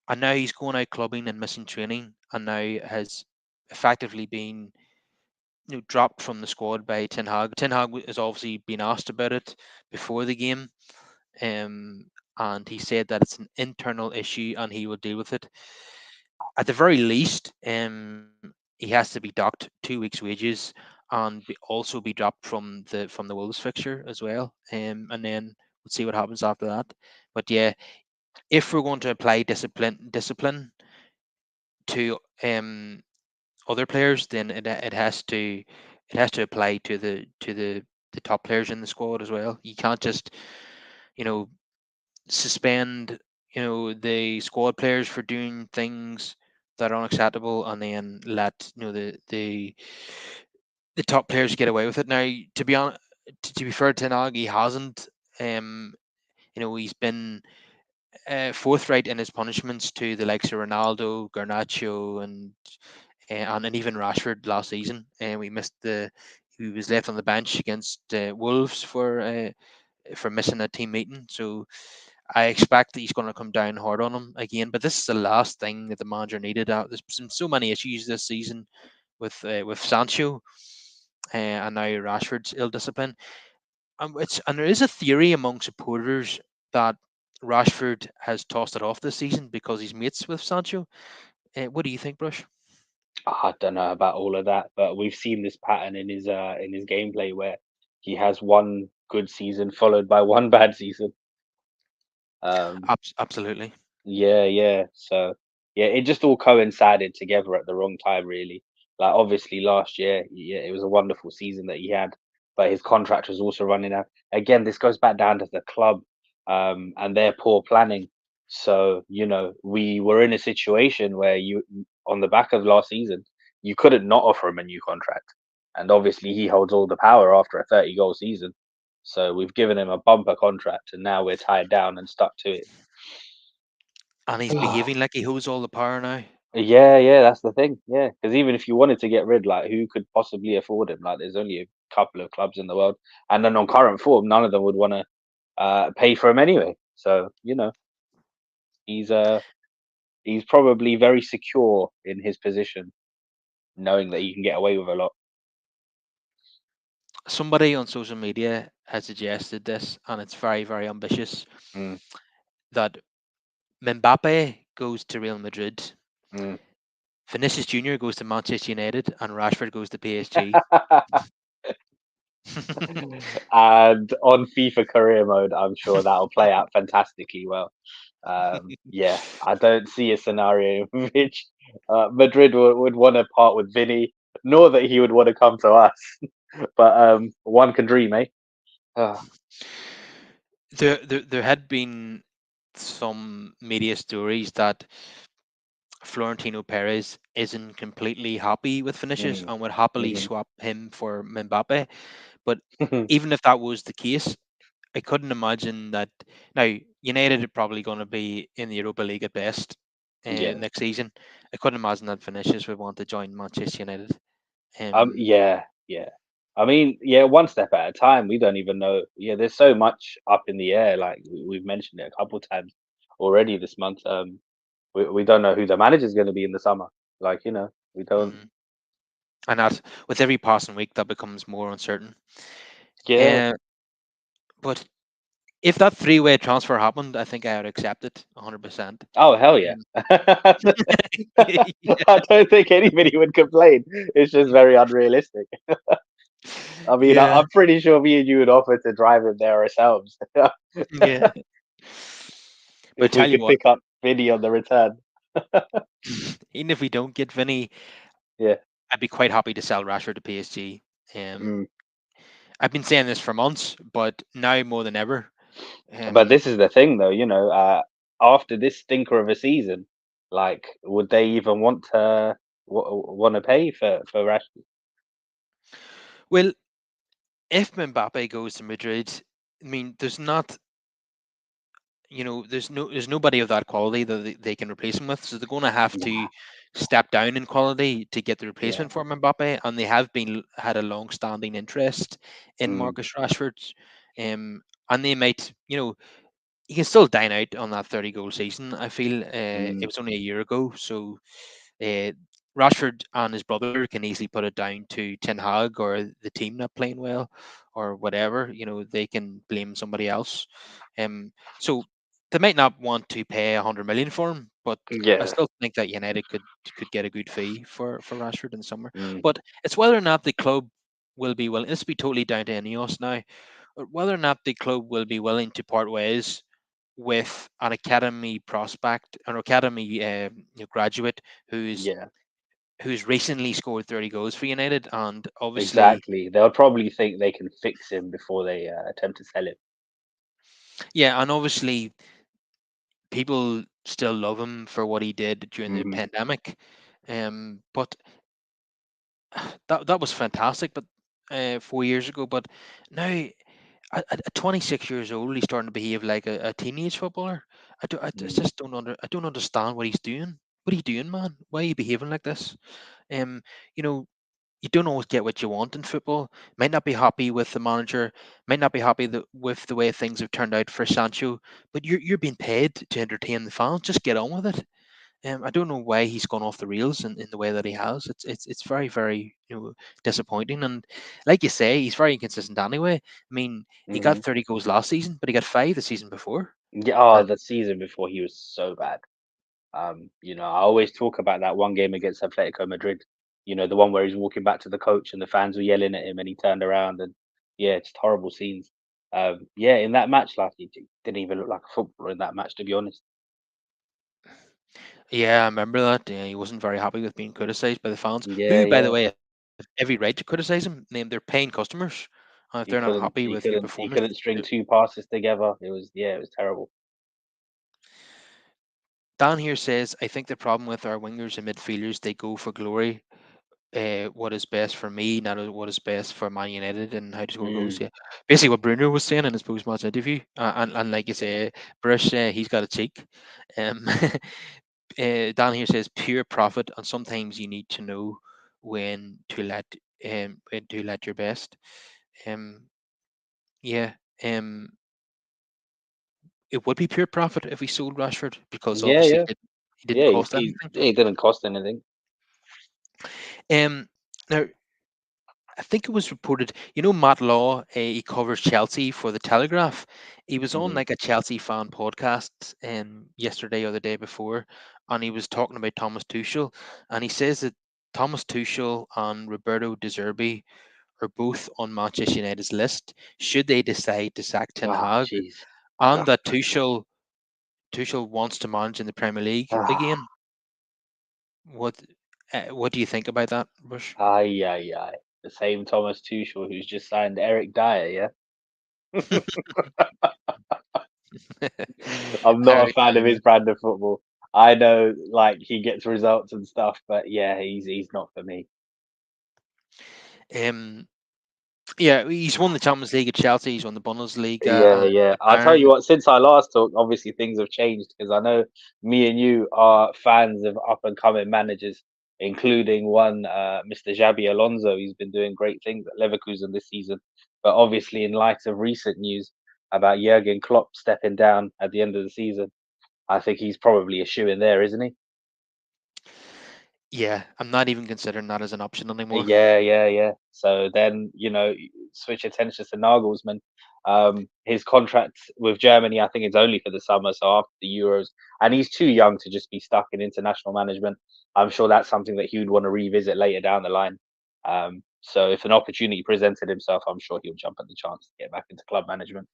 and now he's going out clubbing and missing training, and now has effectively been dropped from the squad by Ten Hag. Ten Hag has obviously been asked about it before the game, um, and he said that it's an internal issue and he will deal with it. at the very least, he has to be docked 2 weeks' wages and also be dropped from the Wolves fixture as well. And then we'll see what happens after that. But yeah, if we're going to apply discipline to other players, then it has to apply to the top players in the squad as well. You can't just, you know, suspend, the squad players for doing things that are unacceptable, and then let, the top players get away with it. Now, to be honest, to be fair to Nag, he hasn't. Um, he's been forthright in his punishments to the likes of Ronaldo, Garnacho, and even Rashford last season. And he was left on the bench against Wolves for missing a team meeting. So I expect that he's going to come down hard on him again. But this is the last thing that the manager needed. There's been so many issues this season with Sancho, and now Rashford's ill discipline. And there is a theory among supporters that Rashford has tossed it off this season because he's mates with Sancho. What do you think, Brush? I don't know about all of that, but we've seen this pattern in his gameplay where he has one good season followed by one bad season. Um, Absolutely. Yeah, yeah. So yeah, it just all coincided together at the wrong time, really. Like obviously last year, yeah, it was a wonderful season that he had, but his contract was also running out. Again, this goes back down to the club, and their poor planning. So, we were in a situation where on the back of last season, you couldn't not offer him a new contract. And obviously he holds all the power after a 30 goal season. So we've given him a bumper contract and now we're tied down and stuck to And he's it. behaving like he holds all the power now. Yeah, yeah, that's the thing. Yeah, because even if you wanted to get rid, like, who could possibly afford him? Like, there's only a couple of clubs in the world, and then on current form, none of them would want to pay for him anyway. So, he's uh he's probably very secure in his position, knowing that he can get away with a lot. Somebody on social media has suggested this, and it's very, very ambitious, Mm, that Mbappe goes to Real Madrid, mm. Vinicius Jr. goes to Manchester United, and Rashford goes to PSG. And on FIFA career mode, I'm sure that'll play out fantastically well. Yeah, I don't see a scenario in which Madrid would want to part with Vinny, nor that he would want to come to us. But one can dream, eh? Ah, There had been some media stories that Florentino Perez isn't completely happy with Vinicius mm, and would happily mhm. swap him for Mbappe. But even if that was the case, I couldn't imagine that. Now, United are probably going to be in the Europa League at best Yeah. next season. I couldn't imagine that Vinicius would want to join Manchester United. Yeah, yeah. I mean, yeah, one step at a time. We don't even know. Yeah, there's so much up in the air. Like we've mentioned it a couple times already this month. We don't know who the manager's going to be in the summer. Like, we don't. Mhm. And that with every passing week, that becomes more uncertain. Yeah. Uh, but if that three-way transfer happened, I think I would accept it 100%. Oh, hell yeah. Um, I don't think anybody would complain. It's just very unrealistic. I mean, yeah, I'm pretty sure me and you would offer to drive him there ourselves yeah. But if we tell you could what, pick up Vinny on the return. even if we don't get Vinny, Yeah. I'd be quite happy to sell Rashford to PSG. Um, Mm. I've been saying this for months, but now more than ever. But Um, this is the thing, though. After this stinker of a season, like, would they even want to pay for Rashford? well, if Mbappe goes to Madrid, I mean, there's nobody of that quality that they can replace him with. So they're going to have Nah. to step down in quality to get the Yeah. replacement for Mbappe, and they have been had a long-standing interest in Mm, Marcus Rashford. And they might, he can still dine out on that 30-goal season. I feel it mm, was only a year ago, so uh, Rashford and his brother can easily put it down to Ten Hag or the team not playing well or whatever. They can blame somebody else. So they might not want to pay 100 million for him, but I Yeah. still think that United could get a good fee for Rashford in the summer. Mm, But it's whether or not the club will be willing. This will be totally down to Ineos now. Whether or not the club will be willing to part ways with an academy prospect, an academy graduate who's yeah. who's recently scored 30 goals for United, and obviously, Exactly. They'll probably think they can fix him before they attempt to sell him. yeah, and obviously people still love him for what he did during the Hmm. pandemic. But that was fantastic. But 4 years ago, but now at 26 years old, he's starting to behave like a teenage footballer. Mm. Just I don't understand what he's doing. What are you doing, man? Why are you behaving like this? Um, you know, you don't always get what you want in football. Might not be happy with the manager, might not be happy with the way things have turned out for Sancho, but you're being paid to entertain the fans. Just get on with it. I don't know why he's gone off the rails in the way that he has. It's very very disappointing. And like you say, he's very inconsistent anyway. I mean, he got Hmm. 30 goals last season, but he got five the season before. Yeah. And Oh, the season before he was so bad. I always talk about that one game against Atletico Madrid. The one where he's walking back to the coach and the fans were yelling at him, and he turned around and yeah, just horrible scenes. Yeah, in that match last year, he didn't even look like a footballer in that match, to be honest. yeah, I remember that. Yeah, he wasn't very happy with being criticised by the fans, Yeah, who, by the yeah. way, have every right to criticise him. Name they're paying customers. If He they're not couldn't, happy he with your couldn't, he performance, couldn't string uh, two passes together. It was terrible. Dan here says, I think the problem with our wingers and midfielders, they go for glory. What is best for me, not what is best for Man United and how to score goals. Mm. Yeah, basically what Bruno was saying in his post-match interview, and like you say, Bruce, he's got a cheek. Um, Dan here says pure profit, and sometimes you need to know when to let your best. Um, yeah, um, it would be pure profit if we sold Rashford because Yeah, obviously yeah, he didn't yeah. cost anything. It didn't cost anything. Um, now I think it was reported, Matt Law, he covers Chelsea for the Telegraph. He was on Hmm. like a Chelsea fan podcast yesterday or the day before, and he was talking about Thomas Tuchel, and he says that Thomas Tuchel and Roberto De Zerbi are both on Manchester United's list should they decide to sack Ten Ah, Hag, jeez. and that Tuchel wants to manage in the Premier League Ah, again. What what do you think about that, Bush? ay, ay, ay. The same Thomas Tuchel who's just signed Eric Dyer. Yeah. I'm not a Harry, fan of his brand of football. I know, like he gets results and stuff, but yeah, he's not for me. um, Yeah, he's won the Champions League at Chelsea. He's won the Yeah, Bundesliga yeah. at I'll tell Bayern. you what. Since I last talked, obviously things have changed because I know me and you are fans of up and coming managers, including one Mr. Xabi Alonso. He's been doing great things at Leverkusen this season, but obviously in light of recent news about Jurgen Klopp stepping down at the end of the season, I think he's probably a shoe in there, isn't he? Yeah, I'm not even considering that as an option anymore. Yeah, yeah, yeah. So then, switch attention to Nagelsmann. His contract with Germany, I think it's only for the summer, so after the Euros, and he's too young to just be stuck in international management. I'm sure that's something that he would want to revisit later down the line. So if an opportunity presented himself, I'm sure he'll jump at the chance to get back into club management.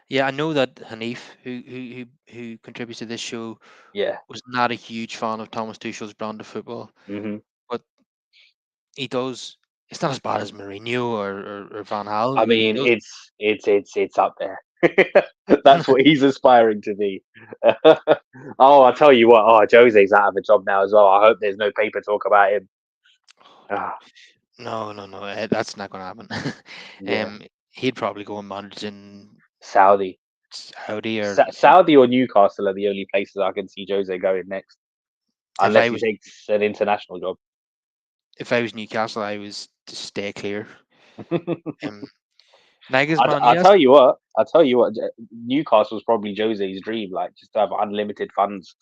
Yeah, I know that Hanif, who contributes to this show, Yeah. was not a huge fan of Thomas Tuchel's brand of football, Hmm. but he does. It's not as bad as Mourinho or Van Gaal. I He mean, does. it's up there. That's what he's aspiring to be. Oh, I tell you what. Oh, Jose's out of a job now as well. I hope there's no paper talk about him. Ah, No, no, no. That's not going to happen. yeah, He'd probably go and manage in Saudi, Saudi or Saudi or Newcastle are the only places I can see Jose going next, if unless I he was takes an international job. if I was Newcastle, I was to stay clear. I, Um, Nagelsmann, I yes. tell you what. I tell you what. Newcastle's probably Jose's dream, like just to have unlimited funds.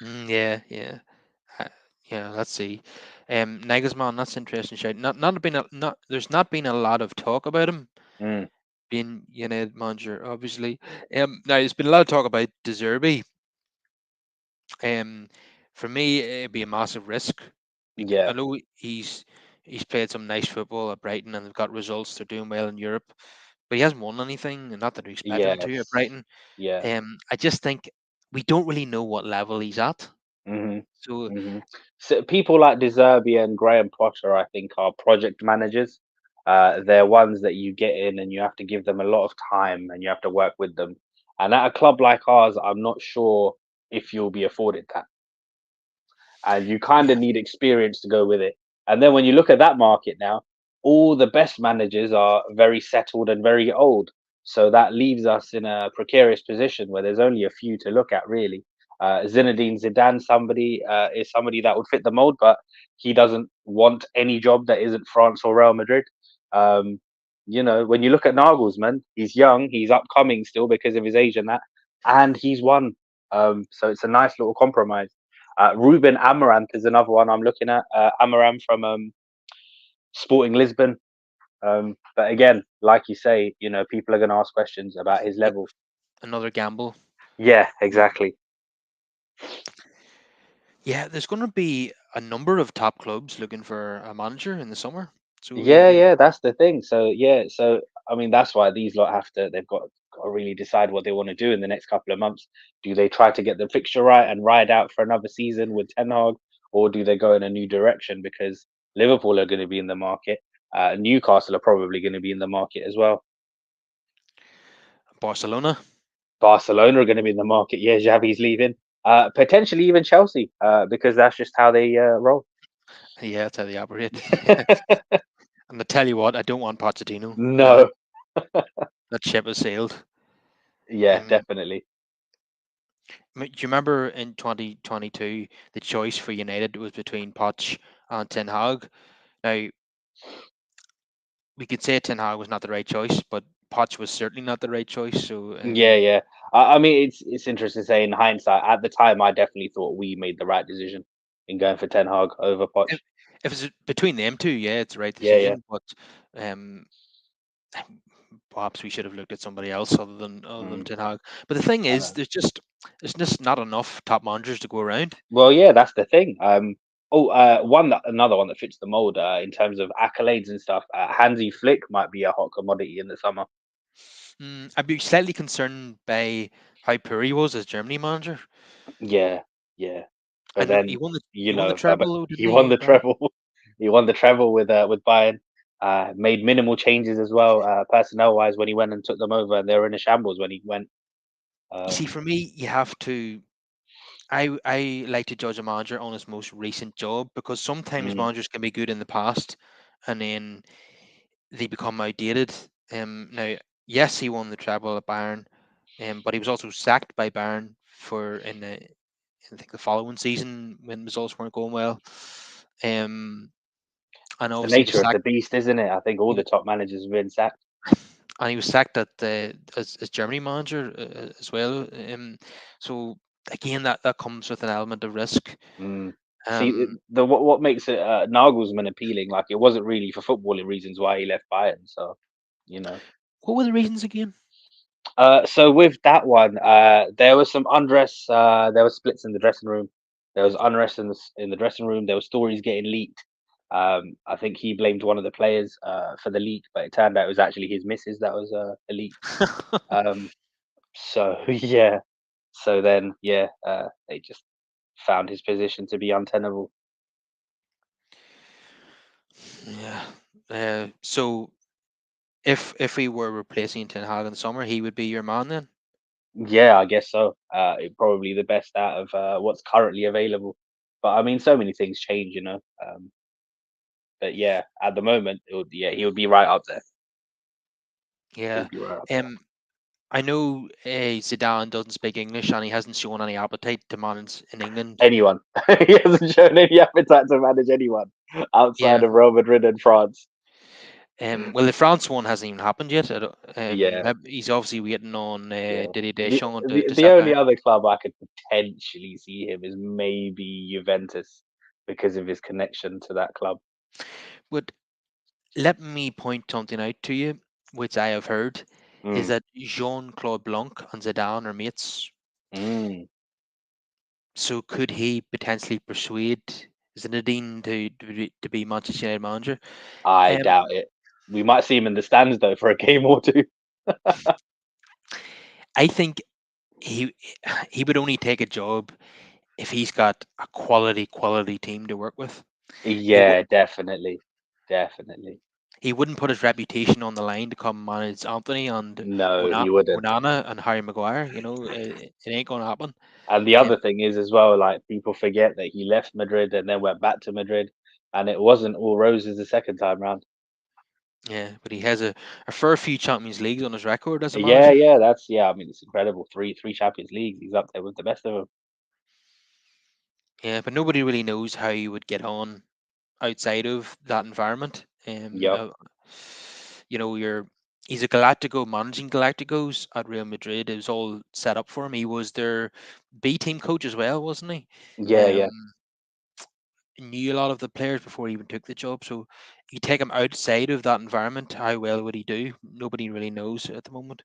Yeah, yeah. Uh, yeah, let's see. Nagelsmann, that's interesting. Shout. Not been a, not. There's not been a lot of talk about him Mm. being United manager, obviously. Now there's been a lot of talk about De Zerbi. Um, for me, it'd be a massive risk. I Yeah, know he's played some nice football at Brighton and they've got results. They're doing well in Europe, but he hasn't won anything, and not that I expect him to at yes, Brighton. yeah. I just think we don't really know what level he's at. hmm So hmm So people like Deserby and Graham Potter, I think, are project managers. They're ones that you get in and you have to give them a lot of time and you have to work with them. And at a club like ours, I'm not sure if you'll be afforded that. And you kind yeah, of need experience to go with it. And then when you look at that market now, all the best managers are very settled and very old. So that leaves us in a precarious position where there's only a few to look at, really. Zinedine Zidane, somebody is somebody that would fit the mold, but he doesn't want any job that isn't France or Real Madrid. Um, when you look at Nagelsmann, he's young, he's upcoming still because of his age and he's won. So it's a nice little compromise. Ruben Amaranth is another one I'm looking at. Amaranth from Sporting Lisbon. But again, like you say, people are going to ask questions about his yep, level. another gamble. Yeah, Um, exactly. yeah, there's going to be a number of top clubs looking for a manager in the summer. So Yeah, yeah, that's the thing. So yeah, so I mean, that's why these lot they've got to really decide what they want to do in the next couple of months. Do they try to get the fixture right and ride out for another season with Ten Hag, or do they go in a new direction? Because Liverpool are going to be in the market. Newcastle are probably going to be in the market as well. Barcelona, Barcelona are going to be in the market. Yeah, Xavi's leaving. Potentially even Chelsea, because that's just how they roll. yeah, that's how they operate. And I tell you what, I don't want Pochettino. No. That ship has sailed. Yeah, Um, definitely. do you remember in 2022 the choice for United was between Poch and Ten Hag? Now we could say Ten Hag was not the right choice, but Poch was certainly not the right choice. So Yeah, yeah. I mean, it's interesting to say in hindsight. At the time, I definitely thought we made the right decision in going for Ten Hag over Poch. if, if it's between them two, yeah, it's the right Yeah, yeah. decision. But um, perhaps we should have looked at somebody else other than Mm, Ten Hag. But the thing I is, know. there's just not enough top managers to go around. Well, yeah, that's the thing. Another one that fits the mold in terms of accolades and stuff. Hansi Flick might be a hot commodity in the summer. I'd be slightly concerned by how poor he was as Germany manager. Yeah, yeah. I But know he then, won the but treble, though, didn't he he? won With the Bayern? treble. He won the treble with Bayern. Made minimal changes as well, personnel wise, when he went and took them over, and they were in a shambles when he went. You see, Um, for me, you have to. I like to judge a manager on his most recent job because sometimes mm, managers can be good in the past, and then they become outdated. Now, yes, he won the treble at Bayern, but he was also sacked by Bayern for in the I think the following season when results weren't going well. Um, and it's the obviously he was nature of the sacked. beast, isn't it? I think all He, the top managers have been sacked. and he was sacked at the as Germany manager as well. So again, that comes with an element of risk. Mm. See, Um, what makes it Nagelsmann appealing? Like it wasn't really for footballing reasons why he left Bayern. So, you know. what were the reasons again? So with that one, there was some unrest. There was splits in the dressing room. There was unrest in the dressing room. There were stories getting leaked. I think he blamed one of the players for the leak, but it turned out it was actually his missus that was the leak. Um, so yeah. So then yeah, they just found his position to be untenable. Yeah. So if we were replacing Ten Hag in the summer, he would be your man then. Yeah, I guess so. Probably the best out of what's currently available. But I mean, so many things change. But yeah, at the moment, he would be right up there. He Yeah. would be right up there. Um, I know Zidane doesn't speak English and he hasn't shown any appetite to manage in England. Anyone. He hasn't shown any appetite to manage anyone outside Yeah. of Real Madrid and France. Well, the France one hasn't even happened yet. Yeah, He's obviously waiting on yeah. Didier The, Deschamps to, the to the step only down. other club I could potentially see him is maybe Juventus because of his connection to that club. But let me point something out to you, which I have heard. is Mm, that Jean-Claude Blanc and Zidane are mates. mm. So could he potentially persuade Zinedine to be Manchester United manager? I Um, doubt it. We might see him in the stands though for a game or two. I think he he would only take a job if he's got a quality team to work with. He w- Yeah, definitely, definitely. he wouldn't put his reputation on the line to come manage Anthony and No, he wouldn't. Onana and Harry Maguire. It ain't gonna happen. And the Um, other thing is as well, like people forget that he left Madrid and then went back to Madrid, and it wasn't all roses the second time round. yeah, but he has a fair few Champions Leagues on his record as a Yeah, manager. yeah, that's yeah. I mean, it's incredible. Three Champions Leagues. He's up there with the best of them. Yeah, but nobody really knows how he would get on outside of that environment. Yep. You're he's a Galactico managing Galacticos at Real Madrid. It was all set up for him. He was their B team coach as well, wasn't he? Yeah, yeah. Um, knew a lot of the players before he even took the job. So you take him outside of that environment, how well would he do? Nobody really knows at the moment.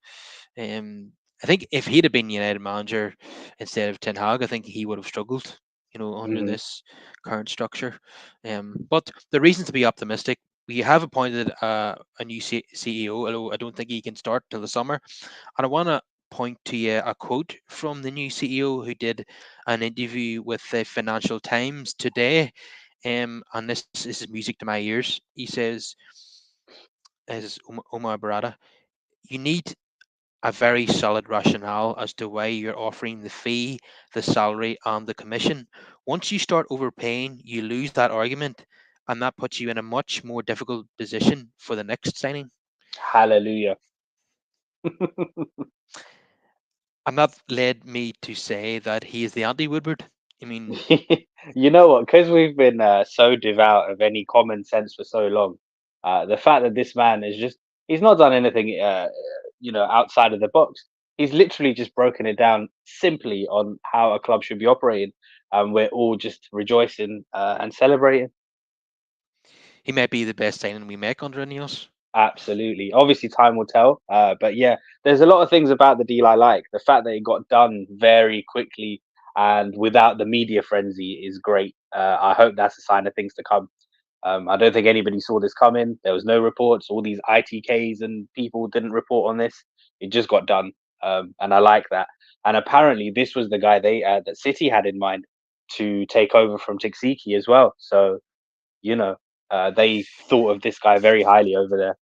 Um, I think if he'd have been United manager instead of Ten Hag, I think he would have struggled, under Hmm. this current structure. But the reason to be optimistic, we have appointed a new CEO, although I don't think he can start till the summer. And I want to point to you a quote from the new CEO who did an interview with the Financial Times today. And this is music to my ears. He says, "This is Omar Barada. You need a very solid rationale as to why you're offering the fee, the salary, and the commission. Once you start overpaying, you lose that argument, and that puts you in a much more difficult position for the next signing." Hallelujah. And that led me to say that he is the anti Woodward. I mean, You know what? Because we've been so devout of any common sense for so long, the fact that this man is just—he's not done anything, outside of the box. He's literally just broken it down simply on how a club should be operating, and we're all just rejoicing and celebrating. he might be the best signing we make under Ineos. Absolutely. Obviously, time will tell. But yeah, there's a lot of things about the deal I like. The fact that it got done very quickly and without the media frenzy is great. I hope that's a sign of things to come. I don't think anybody saw this coming. There was no reports. All these ITKs and people didn't report on this. It just got done, and I like that. And apparently, this was the guy that City had in mind to take over from Tixiki as well. So you know, they thought of this guy very highly over there.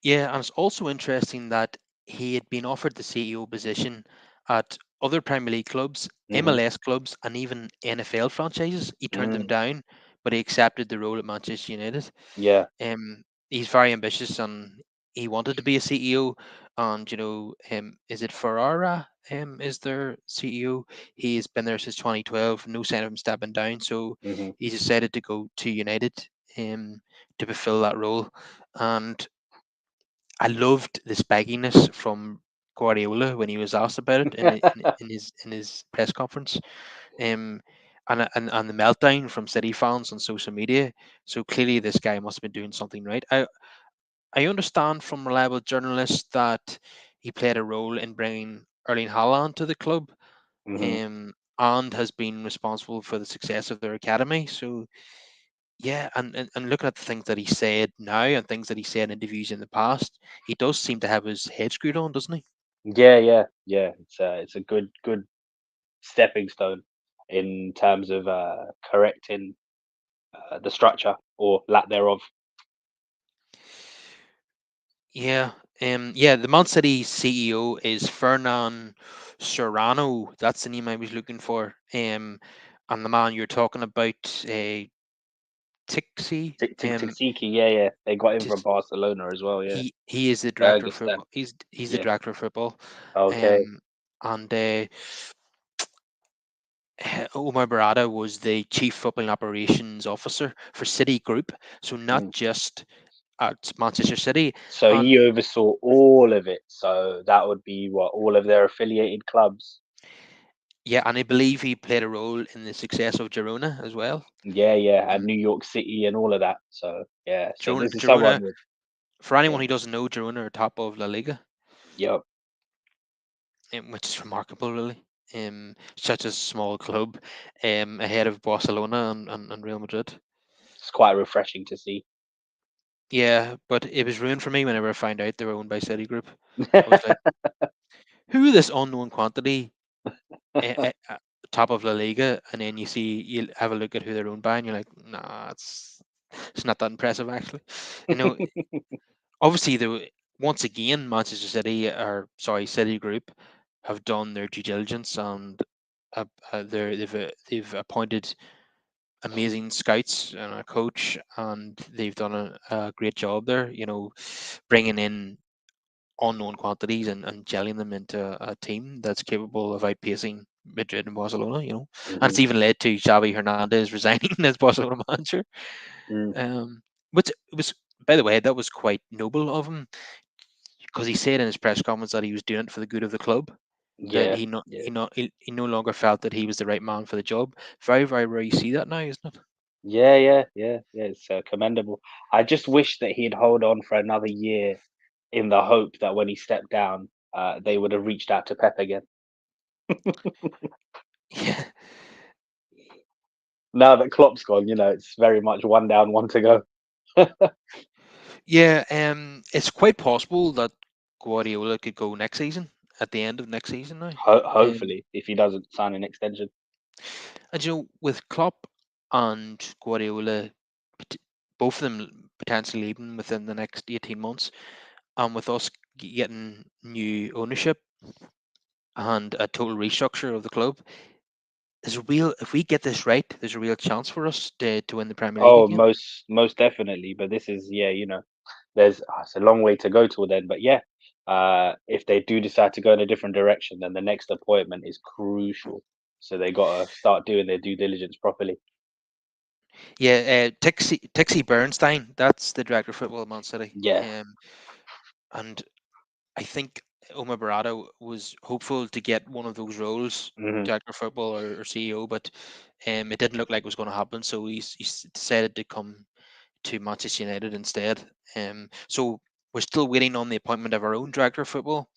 Yeah, and it's also interesting that he had been offered the CEO position at other Premier League clubs, Hmm. MLS clubs, and even NFL franchises. He turned them Mm, down, but he accepted the role at Manchester United. yeah. He's very ambitious and he wanted to be a CEO. And is it Ferrara? Is their CEO? He's been there since 2012. No sign of him stepping down, so Hmm. he decided to go to United um, to fulfill that role. And I loved the spagginess from Guardiola when he was asked about it in his press conference. Um, and the meltdown from City fans on social media. So clearly, this guy must have been doing something right. I understand from reliable journalists that he played a role in bringing Erling Haaland to the club, Hmm. and has been responsible for the success of their academy. So yeah, and looking at the things that he said now and things that he said in interviews in the past, he does seem to have his head screwed on, doesn't he? Yeah, yeah, yeah. It's a good stepping stone in terms of correcting the structure or lack thereof. Yeah, the Man City CEO is Fernan Serrano. That's the name I was looking for. And the man you're talking about, Tixi. Tiki, yeah, yeah. They got him from Barcelona as well. Yeah, He is the director of Ferguson. football. He's the Yeah. director of football. Okay. Um, and Omar Barada was the chief football operations officer for City Group. So not Mm. just at Manchester City. So And he oversaw all of it. So that would be what all of their affiliated clubs. yeah, and I believe he played a role in the success of Girona as well. Yeah, yeah, and Um, New York City and all of that. So yeah, so Girona, this is Girona, someone with. For anyone Yeah. who doesn't know, Girona are top of La Liga, Yep. which is remarkable, really. Such a small club, ahead of Barcelona and Real Madrid. It's quite refreshing to see. Yeah, but it was ruined for me whenever I found out they were owned by Citigroup. I was like, who is this unknown quantity, top of La Liga? And then you have a look at who they're owned by, and you're like, nah, it's not that impressive actually. You know, obviously once again Manchester City, or sorry, Citigroup, have done their due diligence, and they've appointed amazing scouts and a coach, and they've done a great job there. Bringing in unknown quantities and gelling them into a team that's capable of outpacing Madrid and Barcelona. And it's Hmm. even led to Xavi Hernandez resigning as Barcelona manager. Mm. Um, which was, by the way, that was quite noble of him, because he said in his press conference that he was doing it for the good of the club. That Yeah. Yeah. he no longer felt that he was the right man for the job. Very, very rare you see that now, isn't it? Yeah. Yeah. Yeah. Yeah. It's commendable. I just wish that he'd hold on for another year in the hope that when he stepped down, they would have reached out to Pep again. Yeah, Now that Klopp's gone, it's very much one down, one to go. yeah. It's quite possible that Guardiola could go next season, at the end of next season now. Um, Hopefully, if he doesn't sign an extension. and with Klopp and Guardiola, pot- both of them potentially leaving within the next 18 months, and with us getting new ownership and a total restructure of the club, there's a real if we get this right, there's a real chance for us to win the Premier League Oh, again. most definitely. But this is, yeah, it's a long way to go till then. But yeah, if they do decide to go in a different direction, then the next appointment is crucial. So they got to start doing their due diligence properly. Yeah, Tixie Bernstein, that's the director of football at Man City. Yeah. And I think Omar Barada was hopeful to get one of those roles, Hmm. director of football or CEO, but it didn't look like it was going to happen. So he's decided to come to Manchester United instead. So we're still waiting on the appointment of our own director of football.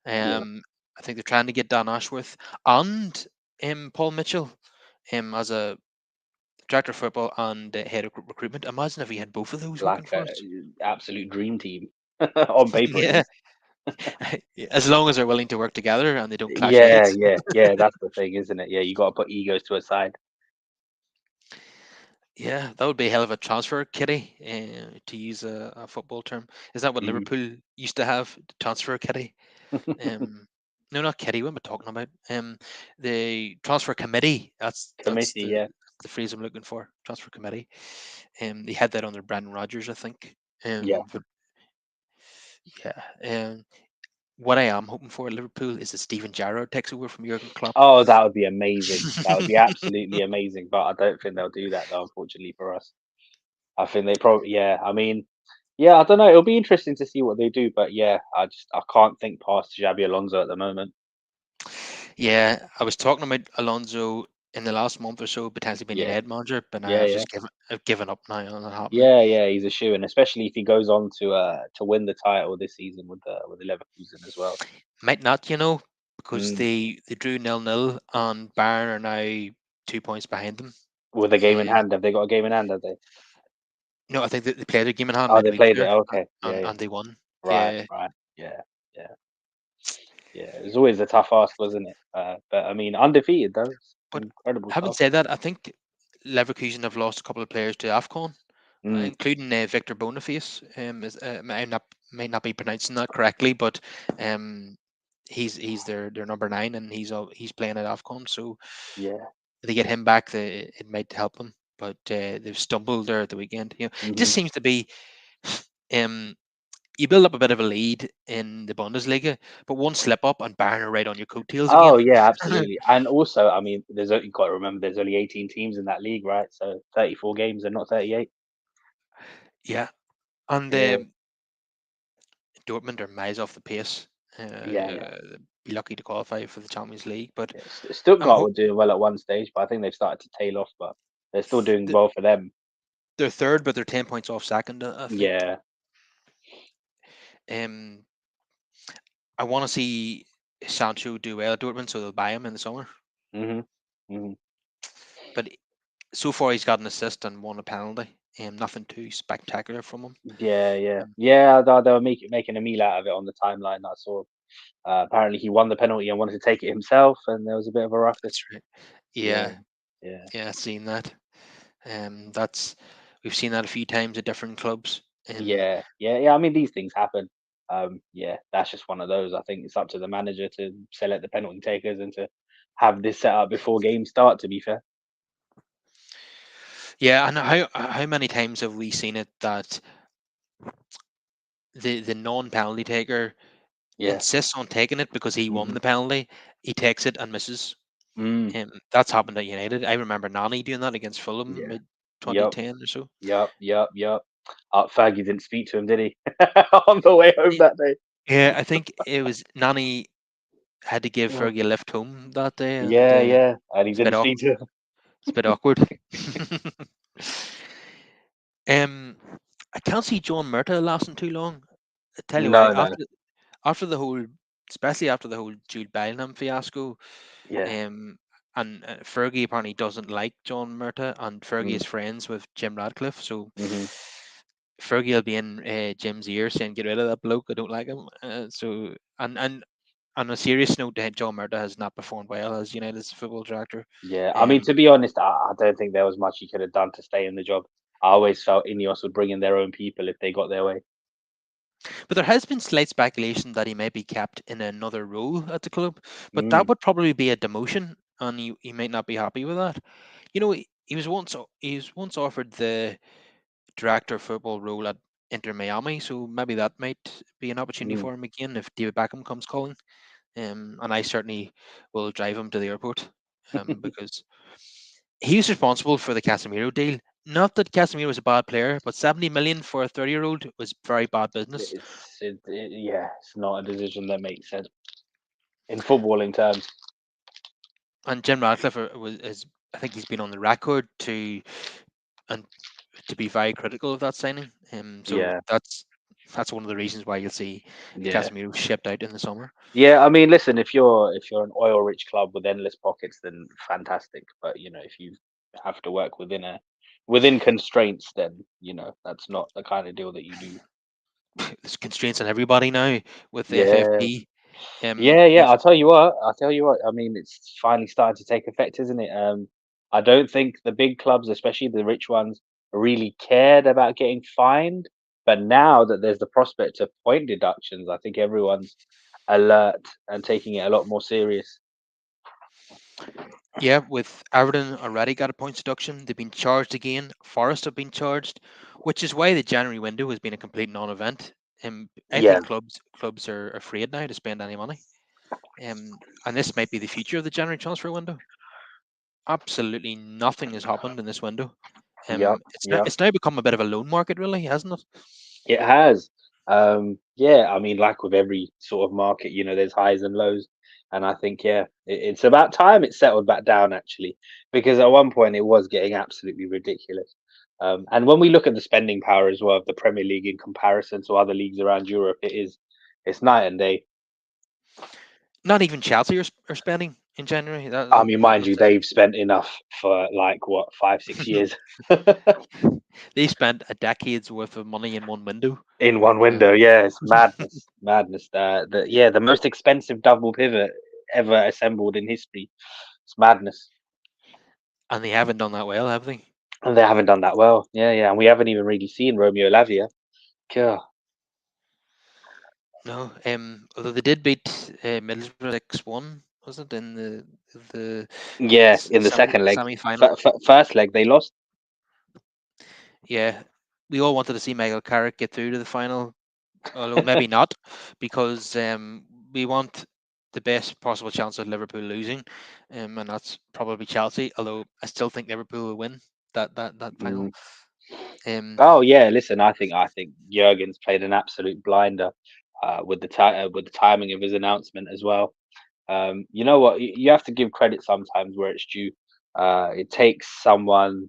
Yeah. Um, I think they're trying to get Dan Ashworth and Paul Mitchell as a director of football and head of recruitment. Imagine if we had both of those working Like for a us. absolute dream team on paper, at Yeah, least. as long as they're willing to work together and they don't clash Yeah, heads. yeah, yeah. That's the thing, isn't it? Yeah, you got to put egos to a side. Yeah, that would be a hell of a transfer kitty, to use a football term. Is that what Mm. Liverpool used to have? The transfer kitty? Um, no, not kitty. What am I talking about? The transfer committee. That's Committee, yeah, the phrase I'm looking for. Transfer committee. They had that under Brandon Rodgers, I think. yeah. But yeah. What I am hoping for at Liverpool is that Steven Gerrard takes over from Jurgen Klopp. Oh, that would be amazing. That would be absolutely amazing. But I don't think they'll do that, though, unfortunately for us. I think they probably, yeah. I mean, yeah, I don't know. It'll be interesting to see what they do. But yeah, I can't think past Xabi Alonso at the moment. Yeah, I was talking about Alonso in the last month or so, potentially being Yeah, United manager, but now yeah, yeah, I've given up now on that happening. yeah, yeah. He's a shoe, and especially if he goes on to win the title this season with the Leverkusen as well. Might not, because Mm. they drew 0-0 and Bayern are now 2 points behind them. With a game in Uh, hand, have they got a game in hand? Have they? no, I think that they played their game in hand Oh, they midweek played it. there, and, Okay, yeah, and, yeah. and they won. Right, Yeah, right. Yeah, yeah, yeah. It was always a tough ask, wasn't it? But I mean, undefeated though. It's but incredible having stuff. said that, I think Leverkusen have lost a couple of players to AFCON, Mm, including Victor Boniface. Might not be pronouncing that correctly, but um, he's their number 9, and he's playing at AFCON. So yeah. if they get him back, it might help them. But they've stumbled there at the weekend. It Hmm. just seems to be, um, you build up a bit of a lead in the Bundesliga, but one slip up and Bayern are right on your coattails Oh again. yeah, absolutely. And also, I mean, you got to remember there's only 18 teams in that league, right? So 34 games and not 38. Yeah, and Yeah, Dortmund are miles off the pace. yeah, yeah. Be lucky to qualify for the Champions League, but Yeah. I'm Stuttgart hope were doing well at one stage, but I think they've started to tail off. But they're still doing th- well for them. they're third, but they're 10 points off second. I think. Yeah, Um, I want to see Sancho do well at Dortmund, so they'll buy him in the summer. Hmm. Hmm. But so far, he's got an assist and won a penalty. Nothing too spectacular from him. Yeah, yeah, Um, yeah. They were making a meal out of it on the timeline. I saw. Apparently, he won the penalty and wanted to take it himself, and there was a bit of a ruckus. that's right. Yeah, Yeah, yeah, yeah, I've seen that. That's we've seen that a few times at different clubs. yeah, yeah, yeah. I mean, these things happen. Yeah, that's just one of those. I think it's up to the manager to select the penalty takers and to have this set up before games start. To be fair. Yeah, and how many times have we seen it that the non penalty taker Yeah. insists on taking it because he won Hmm. the penalty, he takes it and misses. Mm. That's happened at United. I remember Nani doing that against Fulham Yeah. mid Yep. 2010 or so. Yep. Yep. Yep. Fergie didn't speak to him, did he? On the way home Y- that day. Yeah, I think it was Nani had to give Yeah. Fergie a lift home that day, and Yeah. Yeah. And he it's a bit didn't speak to him. it's a bit awkward. um, I can't see John Murta lasting too long. I tell you why. No. No. After the whole, especially after the whole Jude Bellingham fiasco, Yeah. um, and Fergie apparently doesn't like John Murta, and Fergie Mm. is friends with Jim Radcliffe, so Hmm. Fergie will be in Jim's ear saying, "Get rid of that bloke. I don't like him." So, and on a serious note, John Murta has not performed well as United's football director. Yeah. I mean, Um, to be honest, I don't think there was much he could have done to stay in the job. I always felt Ineos would bring in their own people if they got their way. but there has been slight speculation that he may be kept in another role at the club, but that Mm. would probably be a demotion, and he might not be happy with that. You know, he was once offered the director of football role at Inter Miami, so maybe that might be an opportunity Mm. for him again if David Beckham comes calling. And I certainly will drive him to the airport, because he was responsible for the Casemiro deal. Not that Casemiro was a bad player, but 70 million for a 30-year-old was very bad business. Yeah, it's not a decision that makes sense in footballing terms. And Jim Radcliffe I think he's been on the record and to be very critical of that signing. So Yeah. that's one of the reasons why you'll see Yeah. Casemiro shipped out in the summer. Yeah, I mean, listen, if you're an oil-rich club with endless pockets, then fantastic. But if you have to work within constraints, then that's not the kind of deal that you do. There's constraints on everybody now with the Yeah, FFP. yeah, yeah. You've I'll tell you what. I'll tell you what. I mean, it's finally starting to take effect, isn't it? I don't think the big clubs, especially the rich ones, really cared about getting fined. But now that there's the prospect of point deductions, I think everyone's alert and taking it a lot more serious. Yeah, with Everton already got a points deduction. They've been charged again. Forest have been charged, which is why the January window has been a complete non-event. I Yeah, think clubs are afraid now to spend any money. And this might be the future of the January transfer window. Absolutely nothing has happened in this window. yep, yep. It's now become a bit of a loan market, really, hasn't it? It has. Yeah, I mean, like with every sort of market, there's highs and lows. And I think, yeah, it's about time it settled back down, actually, because at one point it was getting absolutely ridiculous. And when we look at the spending power as well of the Premier League in comparison to other leagues around Europe, it's night and day. Not even Chelsea are spending in January. I mean, mind you, That's they've spent enough for like what, 5, 6 years they spent a decade's worth of money in one window. in one Um, window. Yeah, it's madness, madness. The most expensive double pivot ever assembled in history. It's madness, and they haven't done that well, have they? and they haven't done that well. Yeah, yeah, and we haven't even really seen Romeo Lavia. God. No. Although they did beat Middlesbrough 6-1, was it in the Yeah, in the second leg, semi final? first leg they lost. Yeah, we all wanted to see Michael Carrick get through to the final, although maybe not, because we want the best possible chance of Liverpool losing, and that's probably Chelsea. Although I still think Liverpool will win that final. Mm. Um, Oh yeah, listen, I think Jurgen's played an absolute blinder with the timing of his announcement as well. You know what? You have to give credit sometimes where it's due. It takes someone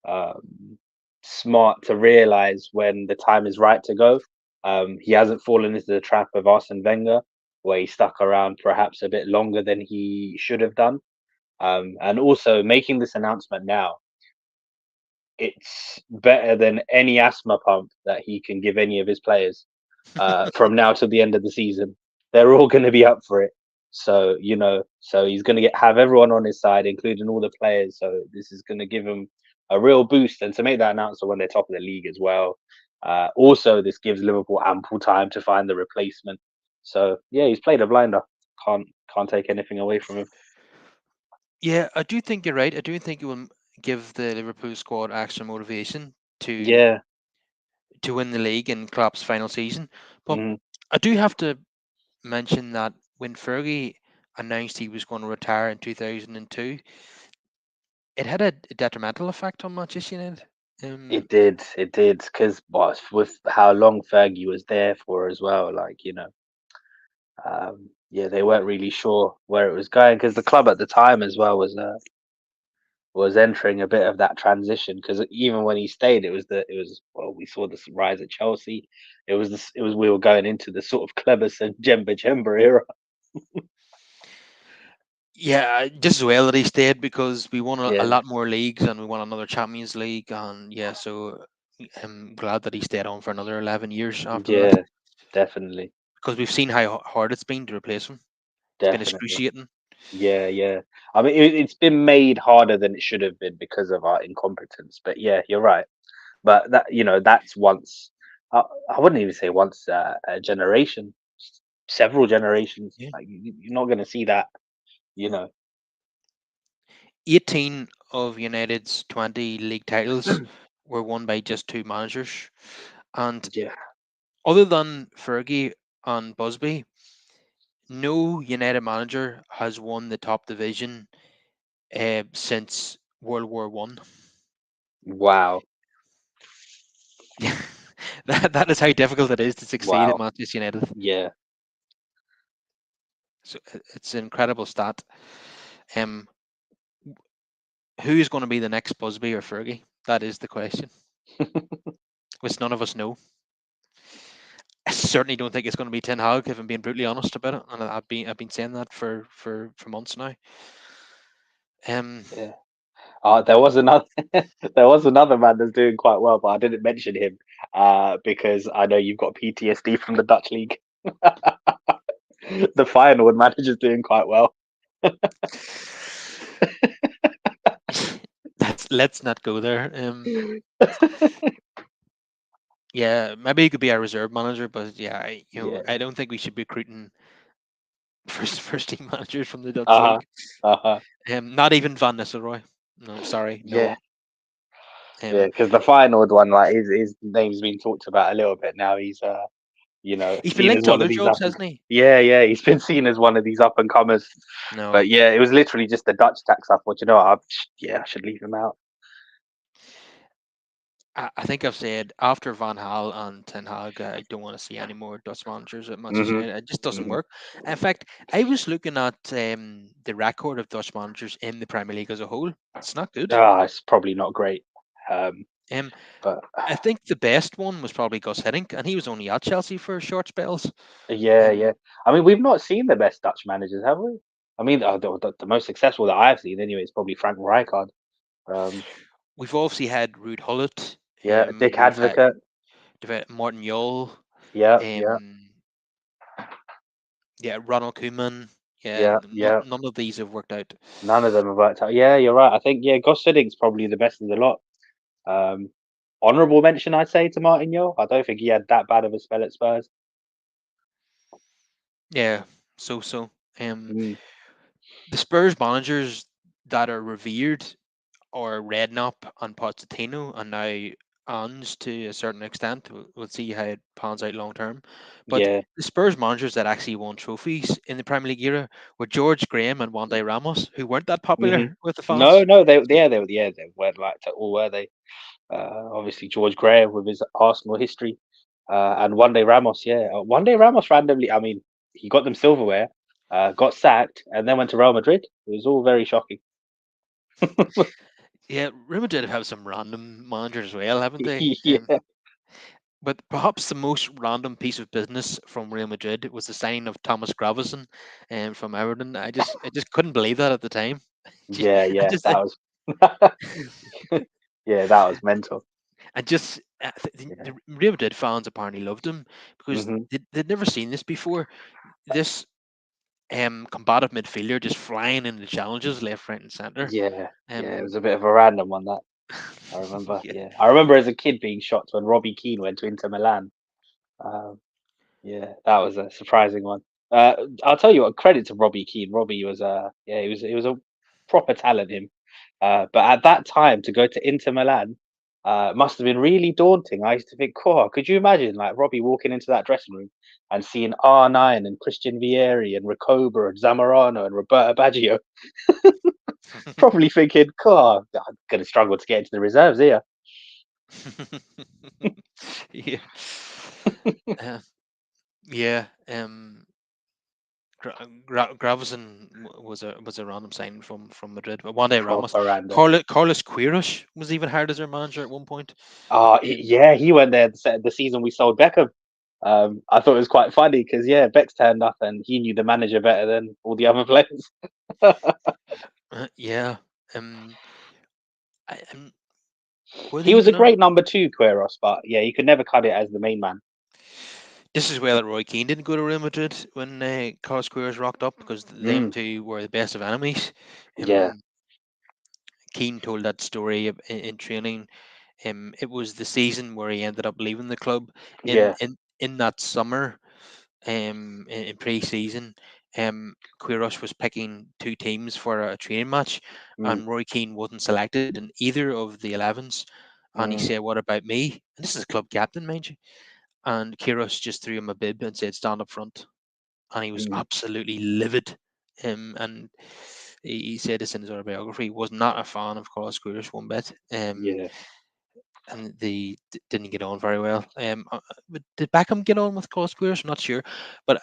um, smart to realize when the time is right to go. He hasn't fallen into the trap of Arsene Wenger, where he stuck around perhaps a bit longer than he should have done. And also making this announcement now, it's better than any asthma pump that he can give any of his players from now to the end of the season. They're all going to be up for it. So so he's going to have everyone on his side, including all the players. So this is going to give him a real boost, and to make that announcement when they're top of the league as well. Also, this gives Liverpool ample time to find the replacement. So yeah, he's played a blinder. Can't take anything away from him. Yeah, I do think you're right. I do think it will give the Liverpool squad extra motivation to Yeah. win the league in Klopp's final season. But Hmm. I do have to mention that when Fergie announced he was going to retire in 2002, it had a detrimental effect on Manchester United. Um, It did, because with how long Fergie was there for as well, yeah, they weren't really sure where it was going because the club at the time as well was entering a bit of that transition. Because even when he stayed, it was well, we saw this rise at Chelsea. It was we were going into the sort of Cleberson Jemba Jemba era. yeah, just as well that he stayed because we won a Yeah, lot more leagues and we won another Champions League. And yeah, so I'm glad that he stayed on for another 11 years after that yeah, definitely, because we've seen how hard it's been to replace him. It's been definitely. excruciating. Yeah, yeah. I mean, it's been made harder than it should have been because of our incompetence. But yeah, you're right. But that's once. I wouldn't even say once a generation, several generations. Yeah. Like you're not going to see that. You know. 18 of United's 20 league titles were won by just two managers. And Yeah. other than Fergie and Busby, no United manager has won the top division since World War One. Wow. That is how difficult it is to succeed at Wow. Manchester United. Yeah. So it's an incredible stat. Um, who is going to be the next Busby or Fergie? That is the question, which none of us know. I certainly don't think it's going to be Ten Hag, if I'm being brutally honest about it, and I've been saying that for months now. Um, Yeah. There was another there was another man that's doing quite well, but I didn't mention him because I know you've got PTSD from the Dutch league. The Feyenoord manager's doing quite well. let's not go there. Yeah, maybe he could be our reserve manager, but yeah, Yeah. I don't think we should be recruiting first team managers from the Dutch Uh-huh. league. Uh-huh. Not even Van Nistelrooy. No, sorry, no Yeah. one. Yeah, Um, because the Feyenoord one, like his name's been talked about a little bit now. He's he's been seen as linked to one of other these jobs, up and hasn't he? yeah, yeah, he's been seen as one of these up and comers. No, But yeah, it was literally just the Dutch tax. I thought, I should leave him out. I think I've said after Van Hal and Ten Hag, I don't want to see any more Dutch managers at Manchester Hmm. United. It just doesn't Hmm. work. In fact, I was looking at the record of Dutch managers in the Premier League as a whole. It's not good. Ah, it's probably not great. Um, Um, but I think the best one was probably Gus Hiddink, and he was only at Chelsea for short spells. yeah, yeah. Um, I mean, we've not seen the best Dutch managers, have we? I mean, the most successful that I've seen, anyway, is probably Frank Rijkaard. Um, we've obviously had Ruud Gullit. yeah, Dick We've had Advocate. Martin Jol. Yeah, yeah, Um, yeah, Ronald Koeman. Yeah, yeah, yeah. none of these have worked out. None of them have worked out. Yeah, you're right. I think Gus Hiddink's probably the best of the lot. Um, Honourable mention, I'd say, to Martin Yo. I don't think he had that bad of a spell at Spurs. Yeah, so. Um, Mm, the Spurs managers that are revered are Redknapp and Pochettino, and now Ange to a certain extent. We'll see how it pans out long term. But yeah. the Spurs managers that actually won trophies in the Premier League era were George Graham and Juan Ramos, who weren't that Hmm. popular with the No, fans. no, they weren't like at all, were they? Obviously George Graham with his Arsenal history, and one day Ramos. Yeah, one day Ramos randomly. I mean, he got them silverware, got sacked, and then went to Real Madrid. It was all very shocking. Yeah, Real Madrid have some random managers as well, haven't they? Yeah, But perhaps the most random piece of business from Real Madrid was the signing of Thomas Gravesen from Everton. I just couldn't believe that at the time. Yeah, I yeah, just that was yeah, that was mental. I just Yeah. the Real Madrid fans apparently loved him because Hmm. they'd never seen this before. This combative midfielder just flying into challenges left, right, and centre. Yeah, yeah, it Um, was a bit of a random one that I remember. yeah, Yeah, I remember as a kid being shocked when Robbie Keane went to Inter Milan. Um, yeah, that was a surprising one. I'll tell you what, credit to Robbie Keane. Robbie was yeah, he was a proper talent him. But at that time to go to Inter Milan must have been really daunting. I used to think, "Cool, could you imagine like Robbie walking into that dressing room and seeing R9 and Christian Vieri and Recoba and Zamorano and Roberto Baggio?" Probably thinking, "God, I'm gonna struggle to get into the reserves here." yeah, uh, yeah. Gravesen was a random signing from Madrid. But one day Ramos, Proper random. Carlos Queiroz was even hired as their manager at one point. Yeah, he went there the season we sold Beckham. I thought it was quite funny because yeah, Beck's turned up and he knew the manager better than all the other players. Yeah. Um. I, were they He was a even on? great number two, Queiroz, but yeah, you could never cut it as the main man. This is where that Roy Keane didn't go to Real Madrid when Carlos Queiroz rocked up because them Mm, two were the best of enemies. yeah, Um, Keane told that story in training. It was the season where he ended up leaving the club. In yeah, in in that summer, in pre-season, Queiroz was picking two teams for a training match, mm, and Roy Keane wasn't selected in either of the 11s. And he mm, said, "What about me?" And this is a club captain, mind you. And Queiroz just threw him a bib and said, "Stand up front." And he was mm, absolutely livid. And he said this in his autobiography. He was not a fan of Carlos Queiroz one bit. yeah. And they didn't get on very well. But did Beckham get on with Carlos Queiroz? I'm not sure. But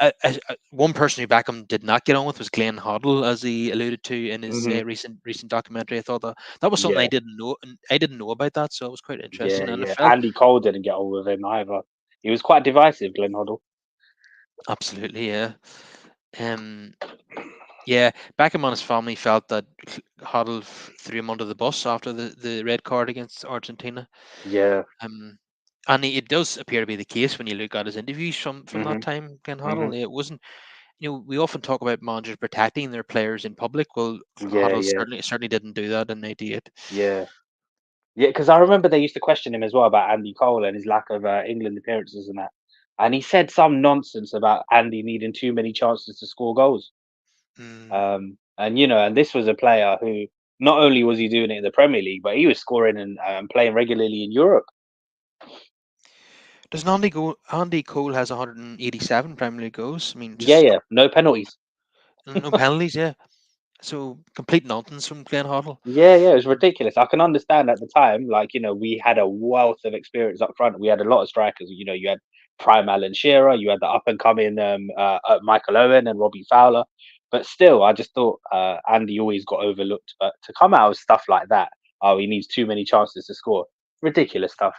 one person who Beckham did not get on with was Glenn Hoddle, as he alluded to in his Hmm. recent documentary. I thought that was something I Yeah, didn't know. And I didn't know about that, so it was quite yeah, interesting. And I yeah. felt Andy Cole didn't get on with him either. He was quite divisive, Glenn Hoddle. absolutely, yeah. Um, Yeah, Beckham and his family felt that Hoddle threw him under the bus after the red card against Argentina. Yeah. Um, and it does appear to be the case when you look at his interviews from that Hmm. time, Ken Hmm. Hoddle. It wasn't, we often talk about managers protecting their players in public. Well, Yeah, Hoddle yeah, certainly didn't do that in '98. yeah. Yeah, because I remember they used to question him as well about Andy Cole and his lack of England appearances and that. And he said some nonsense about Andy needing too many chances to score goals. Mm. And and this was a player who not only was he doing it in the Premier League, but he was scoring and playing regularly in Europe. Doesn't Andy Cole has 187 Premier League goals. I mean, Yeah, just yeah, no penalties. no penalties. Yeah, so complete nonsense from Glenn Hoddle. Yeah, yeah, it was ridiculous. I can understand at the time, like, we had a wealth of experience up front. We had a lot of strikers. You had prime Alan Shearer, you had the up and coming Michael Owen and Robbie Fowler. But still, I just thought Andy always got overlooked. But to come out with stuff like that, oh, he needs too many chances to score. Ridiculous stuff.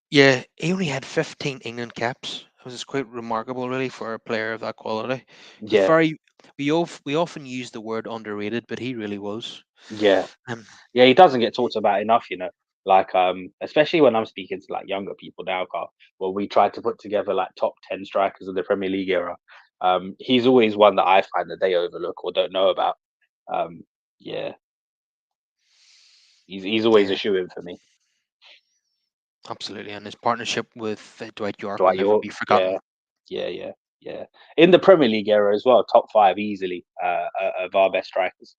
Yeah, he only had 15 England caps. It was quite remarkable, really, for a player of that quality. He was Yeah, very. We often use the word underrated, but he really was. yeah. Um, Yeah, he doesn't get talked about enough. Like, especially when I'm speaking to like younger people now, Carl, well, we tried to put together like top 10 strikers of the Premier League era. He's always one that I find that they overlook or don't know about. Um, yeah, he's always a yeah, shoe in for me. absolutely. And his partnership with Dwight York will Dwight never York, be forgotten. yeah, yeah, yeah, yeah. In the Premier League era as well, top five easily of our best strikers.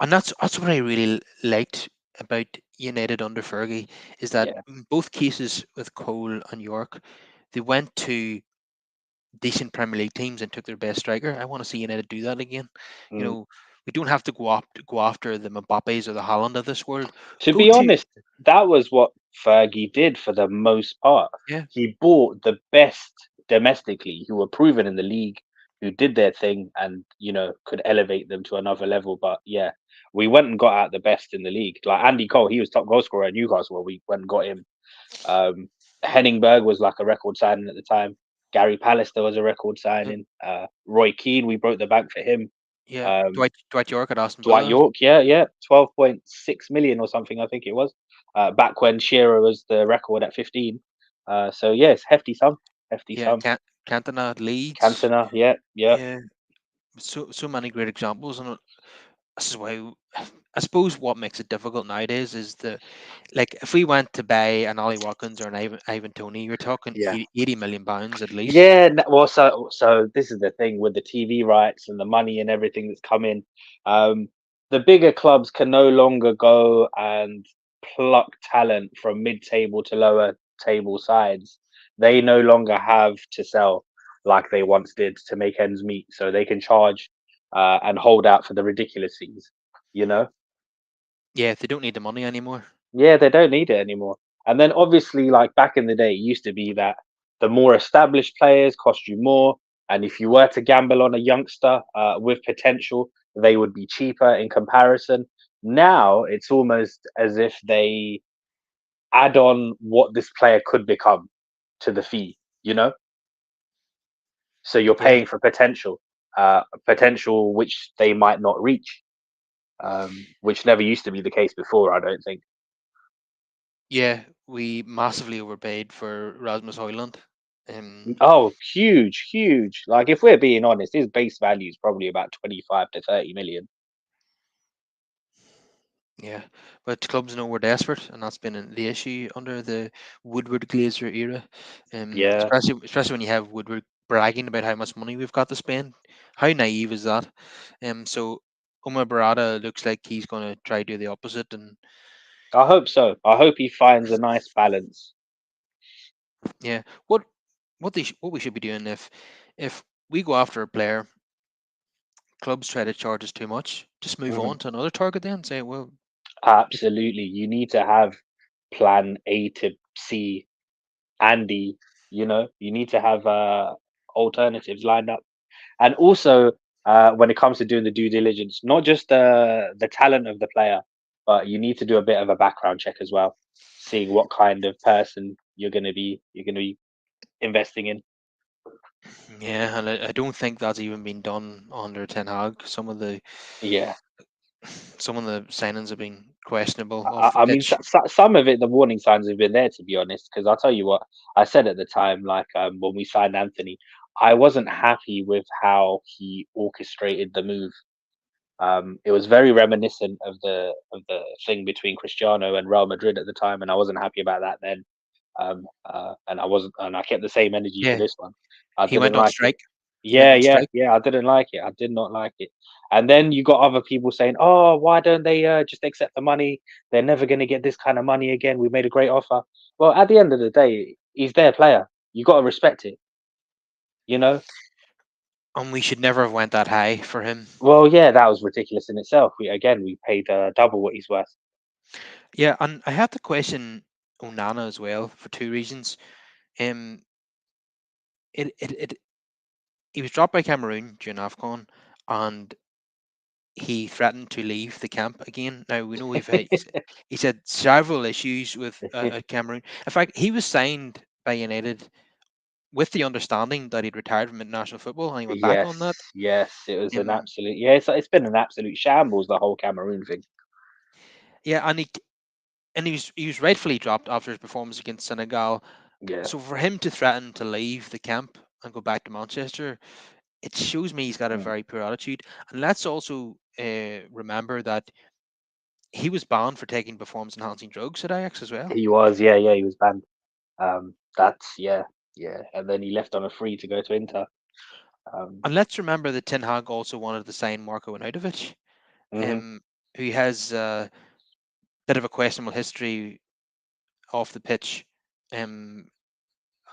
And that's what I really liked about United under Fergie is that Yeah. in both cases with Cole and York, they went to decent Premier League teams and took their best striker. I want to see United do that again. You Mm. know, we don't have to go after the Mbappes or the Haaland of this world. To Go be to honest, that was what Fergie did for the most part. yeah, He bought the best domestically who were proven in the league, who did their thing and could elevate them to another level. But yeah, we went and got out the best in the league. Like Andy Cole, he was top goal scorer at Newcastle. Well, we went and got him. Um, Henningberg was like a record signing at the time. Gary Pallister was a record Uh, signing. Roy Keane, we broke the bank for him. yeah, Um, Dwight York at Aston Dwight Villa. York, yeah, yeah, 12.6 million or something, I think it was. Back when Shearer was the record at 15. So yeah, it's hefty sum, hefty Yeah, sum. Cantona, Leeds. Cantona, yeah, yeah, Yeah, so many great examples, and this is why I suppose what makes it difficult nowadays is like if we went to buy an Ollie Watkins or an Ivan Toney, you're talking yeah. 80 million pounds at least. Yeah, well, so this is the thing with the TV rights and the money and everything that's come in. Um, the bigger clubs can no longer go and pluck talent from mid-table to lower table sides. They no longer have to sell like they once did to make ends meet, so they can charge and hold out for the ridiculous fees. You know. Yeah, they don't need the money anymore. Yeah, they don't need it anymore. And then obviously, like back in the day, it used to be that the more established players cost you more, and if you were to gamble on a youngster with potential, they would be cheaper in comparison. Now it's almost as if they add on what this player could become to the fee. You know, so you're Yeah, paying for potential which they might not reach, which never used to be the case before. I don't think. yeah, we massively overpaid for Rasmus Højlund. Oh, huge, huge. Like if we're being honest, his base value is probably about 25 to 30 million. Yeah, but clubs know we're desperate, and that's been the issue under the Woodward Glazer era. Yeah. Especially when you have Woodward bragging about how much money we've got to spend. How naive is that? So Omar Barada looks like he's going to try to do the opposite, and I hope so. I hope he finds a nice balance. yeah, what we should be doing if we go after a player, clubs try to charge us too much, just move Mhm. on to another target. Then say, well, if Absolutely. You need to have plan A to C and D, you need to have alternatives lined up. And also, when it comes to doing the due diligence, not just the talent of the player, but you need to do a bit of a background check as well, seeing what kind of person you're gonna be investing in. yeah, and I don't think that's even been done under Ten Hag. Yeah, Some of the signings have been questionable I, off the I mean, pitch. some of it, the warning signs have been there, to be honest. Because I'll tell you what, I said at the time, like when we signed Anthony, I wasn't happy with how he orchestrated the move. It was very reminiscent of the thing between Cristiano and Real Madrid at the time, and I wasn't happy about that then. And I wasn't, and I kept the same energy for Yeah, this one. I he didn't went on like it. strike. He went Yeah, on yeah, strike. yeah. I didn't like it. I did not like it. And then you got other people saying, "Oh, why don't they just accept the money? They're never going to get this kind of money again. We made a great offer." Well, at the end of the day, he's their player. You got to respect it. You know. And we should never have went that high for him. Well, yeah, that was ridiculous in itself. We paid double what he's worth. Yeah, and I have to question Onana as well for two reasons. Um, it he was dropped by Cameroon during AFCON, and he threatened to leave the camp again. Now we know he's had several issues with at Cameroon. In fact, he was signed by United with the understanding that he'd retired from international football, and he went back Yes, on that. yes, it was an Um, absolute. Yeah, it's been an absolute shambles, the whole Cameroon thing. yeah, and he was rightfully dropped after his performance against Senegal. Yeah. So for him to threaten to leave the camp and go back to Manchester, it shows me he's got a Mm. very poor attitude. And let's also remember that he was banned for taking performance enhancing drugs at Ajax as well. He was, yeah, yeah, he was banned. That's yeah, yeah, and then he left on a free to go to Inter. Um, And let's remember that Ten Hag also wanted to sign Marco Arnautovic, mhm. who has a bit of a questionable history off the pitch, um,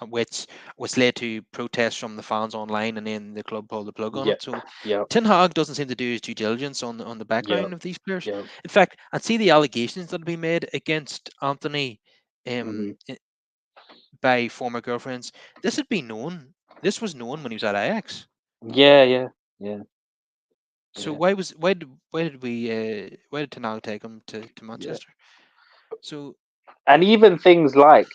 which was led to protests from the fans online, and then the club pulled the plug on Yep, it. So yep, Ten Hag doesn't seem to do his due diligence on the yep, background of these players. yep. In fact, I'd see the allegations that have been made against Anthony Hmm. by former girlfriends. This had been known. This was known when he was at Ajax. Yeah, yeah, yeah, So yeah, why did Ten Hag take him to yeah. Manchester? So And even things like,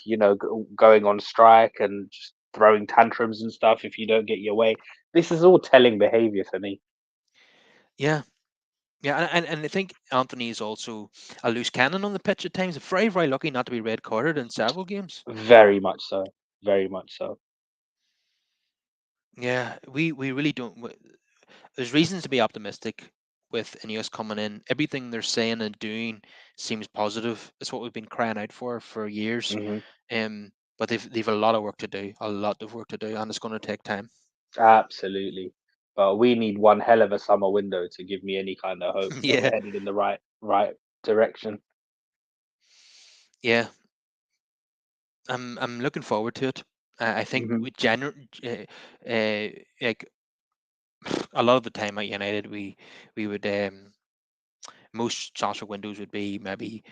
going on strike and just throwing tantrums and stuff if you don't get your way. This is all telling behavior for me. yeah, yeah, and I think Anthony is also a loose cannon on the pitch at times. Very very lucky not to be red carded in several games. Very much so. Very much so. Yeah, we really don't. There's reasons to be optimistic with Ineos coming in. Everything they're saying and doing seems positive. It's what we've been crying out for years. Hmm. But they've a lot of work to do, a lot of work to do, and it's going to take time. Absolutely. But we need one hell of a summer window to give me any kind of hope that we're Yeah, headed in the right direction. yeah. I'm looking forward to it. I think Hmm. with like a lot of the time at United, we would most transfer windows would be maybe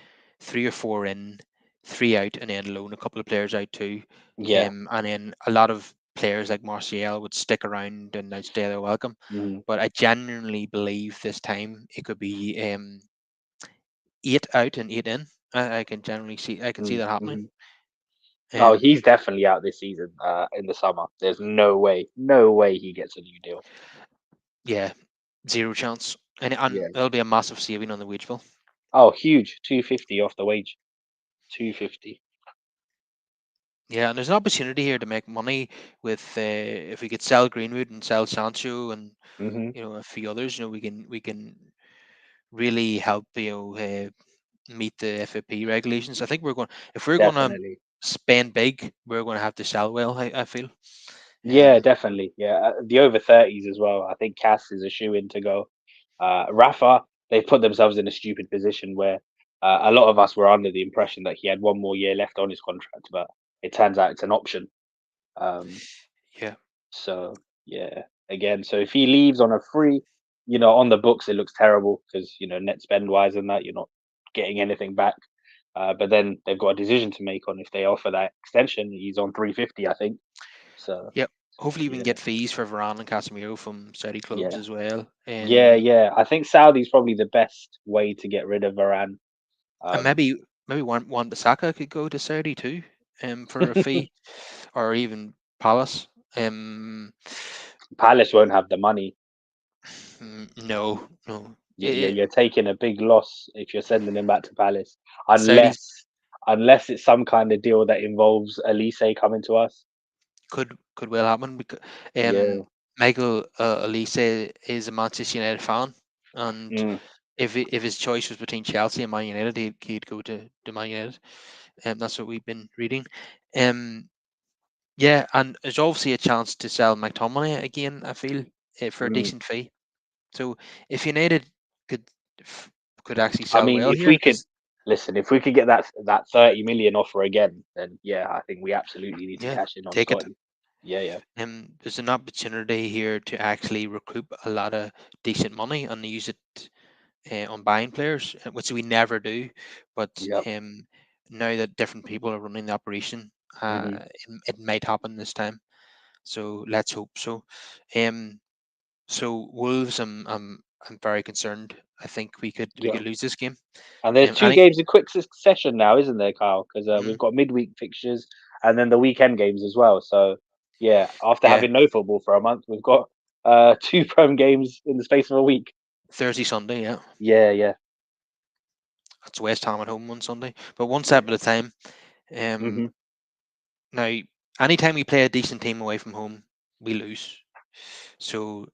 three or four in, three out, and then loan a couple of players out too. Yeah. And then a lot of players like Martial would stick around and outstay their welcome. Hmm. But I genuinely believe this time it could be eight out and eight in. I can see that happening. Hmm. Oh, Um, he's definitely out this season, in the summer. There's no way he gets a new deal. yeah, zero chance. And Yeah. it'll be a massive saving on the wage bill. Oh, huge. 250 off the wage. 250. Yeah, and there's an opportunity here to make money with if we could sell Greenwood and sell Sancho and Hmm. a few others. We can really help meet the FAP regulations. I think if we're going to Definitely. spend big, we're going to have to sell well. I feel. Yeah, Um, definitely. Yeah, the over 30s as well. I think Cass is a shoe in to go. Rafa, they've put themselves in a stupid position where a lot of us were under the impression that he had one more year left on his contract, but it turns out it's an option. Um, yeah, so yeah, again, so if he leaves on a free, on the books it looks terrible because net spend wise and that you're not getting anything back. But then they've got a decision to make on if they offer that extension. He's on 350, I think. So yep. Hopefully, we can yeah, get fees for Varane and Casemiro from Saudi clubs yeah. as well. Yeah, yeah. I think Saudi's probably the best way to get rid of Varane. And Um, maybe one Bissaka could go to Saudi too, for a fee, or even Palace. Um, Palace won't have the money. no, no. You're taking a big loss if you're sending him back to Palace, Saudi unless it's some kind of deal that involves Elise coming to us. could well happen because Yeah. Michael Elise is a Manchester United fan, and Mm, if his choice was between Chelsea and Man United, he'd go to Man United. That's what we've been reading. Um, yeah, and there's obviously a chance to sell McTominay again. I feel for a mm. decent fee. So if United could f- could actually I sell mean, well if here, we could because listen, if we could get that 30 million offer again, then yeah, I think we absolutely need to yeah, cash in on take it. Scotty. Yeah, yeah. There's an opportunity here to actually recoup a lot of decent money and use it on buying players, which we never do. But Yep. now that different people are running the operation, Hmm. it might happen this time. So let's hope so. Um, so Wolves, I'm very concerned. I think we could Yep. lose this game. And there's two Any games in quick succession now, isn't there, Kyle? Because mhm, we've got midweek fixtures and then the weekend games as well. So yeah, after yeah, having no football for a month, we've got two prem games in the space of a week. Thursday, Sunday, yeah. Yeah, yeah, It's West Ham at home on Sunday, but one step yeah. at a time. Hmm. Um, Now, anytime we play a decent team away from home, we lose. So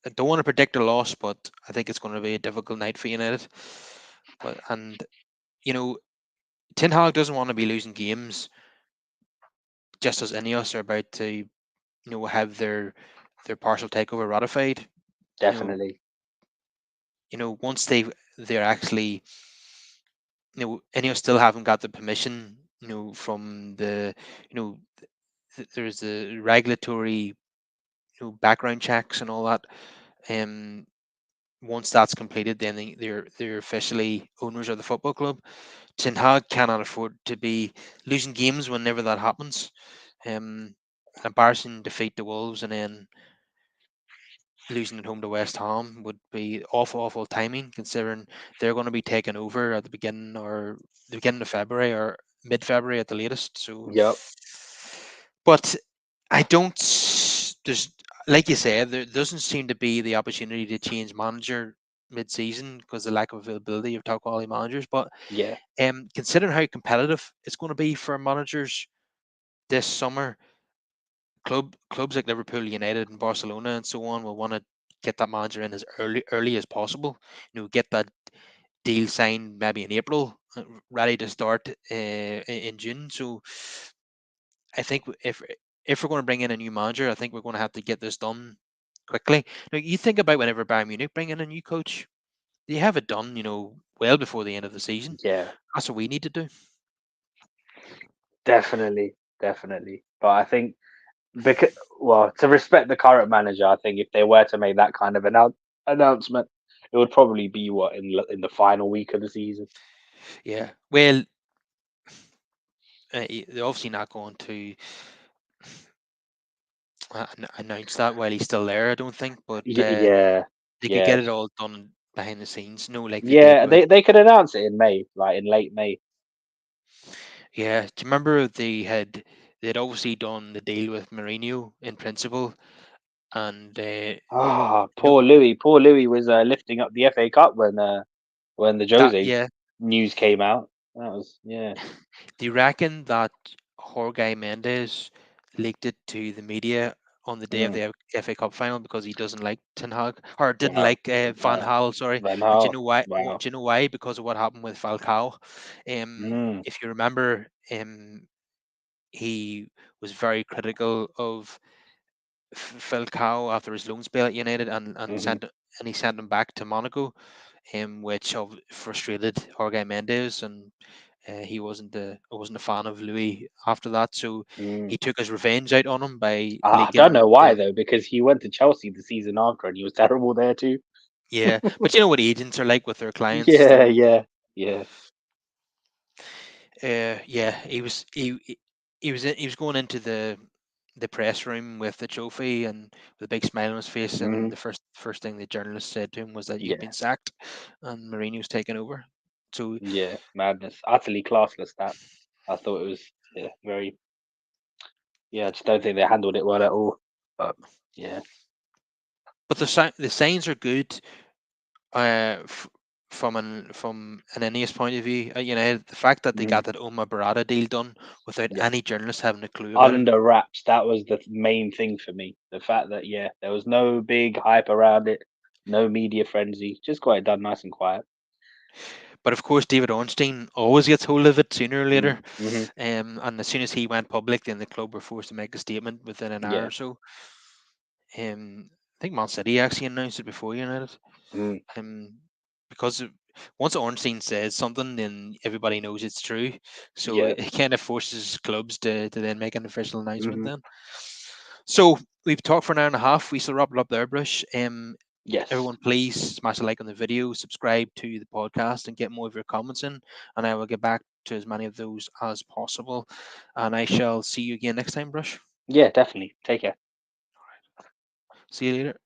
I don't want to predict a loss, but I think it's going to be a difficult night for United. But and you know, Ten Hag doesn't want to be losing games just as any of us are about to have their partial takeover ratified. You know, Definitely. once they're actually any of us still haven't got the permission. From the you know there's the regulatory background checks and all that. Um, Once that's completed, then they're officially owners of the football club. Ten Hag cannot afford to be losing games whenever that happens. An embarrassing defeat to Wolves, and then losing at home to West Ham would be awful, awful timing, considering they're going to be taking over at the beginning of February or mid-February at the latest. So, Yep. but I don't. There's like you said, there doesn't seem to be the opportunity to change manager mid-season because the lack of availability of top quality managers. But Yeah. considering how competitive it's going to be for managers this summer, clubs like Liverpool, United, and Barcelona and so on will want to get that manager in as early as possible. Get that deal signed maybe in April, ready to start in June. So I think if we're going to bring in a new manager, I think we're going to have to get this done quickly. Now you think about whenever Bayern Munich bring in a new coach, they have it done, well before the end of the season. Yeah. That's what we need to do. Definitely. Definitely. But I think because well, to respect the current manager, I think if they were to make that kind of announcement, it would probably be what in the final week of the season. Yeah. Well, they're obviously not going to announce that while he's still there. I don't think, but Yeah. they could get Yeah. it all done behind the scenes. Like they did Yeah. with. They could announce it in May, like in late May. Yeah. Do you remember they'd obviously done the deal with Mourinho in principle, and Ah, you know Poor Louis was lifting up the FA Cup when the that Jose yeah. news came out. That was yeah. Do you reckon that Jorge Mendes leaked it to the media on the day of Mm, the FA Cup final because he doesn't like Ten Hag or didn't wow. like Van Hal? Sorry, Van and do you Gaal. know why? Wow. Do you know why? Because of what happened with Falcao. Mm, If you remember, he was very critical of Falcao after his loan spell at United, hmm and he sent him back to Monaco, which frustrated Jorge Mendes, and he wasn't a fan of Louis after that, so mm. he took his revenge out on him by I don't leaking know why the. though, because he went to Chelsea the season after and he was terrible there too. Yeah, but you know what agents are like with their clients. Yeah, yeah, yeah. Yeah, he was going into the press room with the trophy and with a big smile on his face, and hmm the first thing the journalist said to him was that you've Yeah, been sacked, and Mourinho's taken over. So, yeah. Madness. Utterly classless that. I thought it was yeah, very yeah, I just don't think they handled it well at all. But yeah. but the signs are good. From an Ineos point of view, the fact that they Mm. got that Oma Barada deal done without Yeah. any journalists having a clue about it. Under wraps, that was the main thing for me. The fact that yeah, there was no big hype around it, no media frenzy, just got it done nice and quiet. But of course, David Ornstein always gets hold of it sooner or later. Mm-hmm. And as soon as he went public, then the club were forced to make a statement within an hour Yeah. or so. I think Man City actually announced it before United. Mm. Um, because once Ornstein says something, then everybody knows it's true. So Yeah. it kind of forces clubs to then make an official announcement hmm then. So we've talked for an hour and a half. We still wrap it up there, Brush. Yes. Everyone, please smash a like on the video, subscribe to the podcast, and get more of your comments in. And I will get back to as many of those as possible. And I shall see you again next time, Brush. Yeah, definitely. Take care. See you later.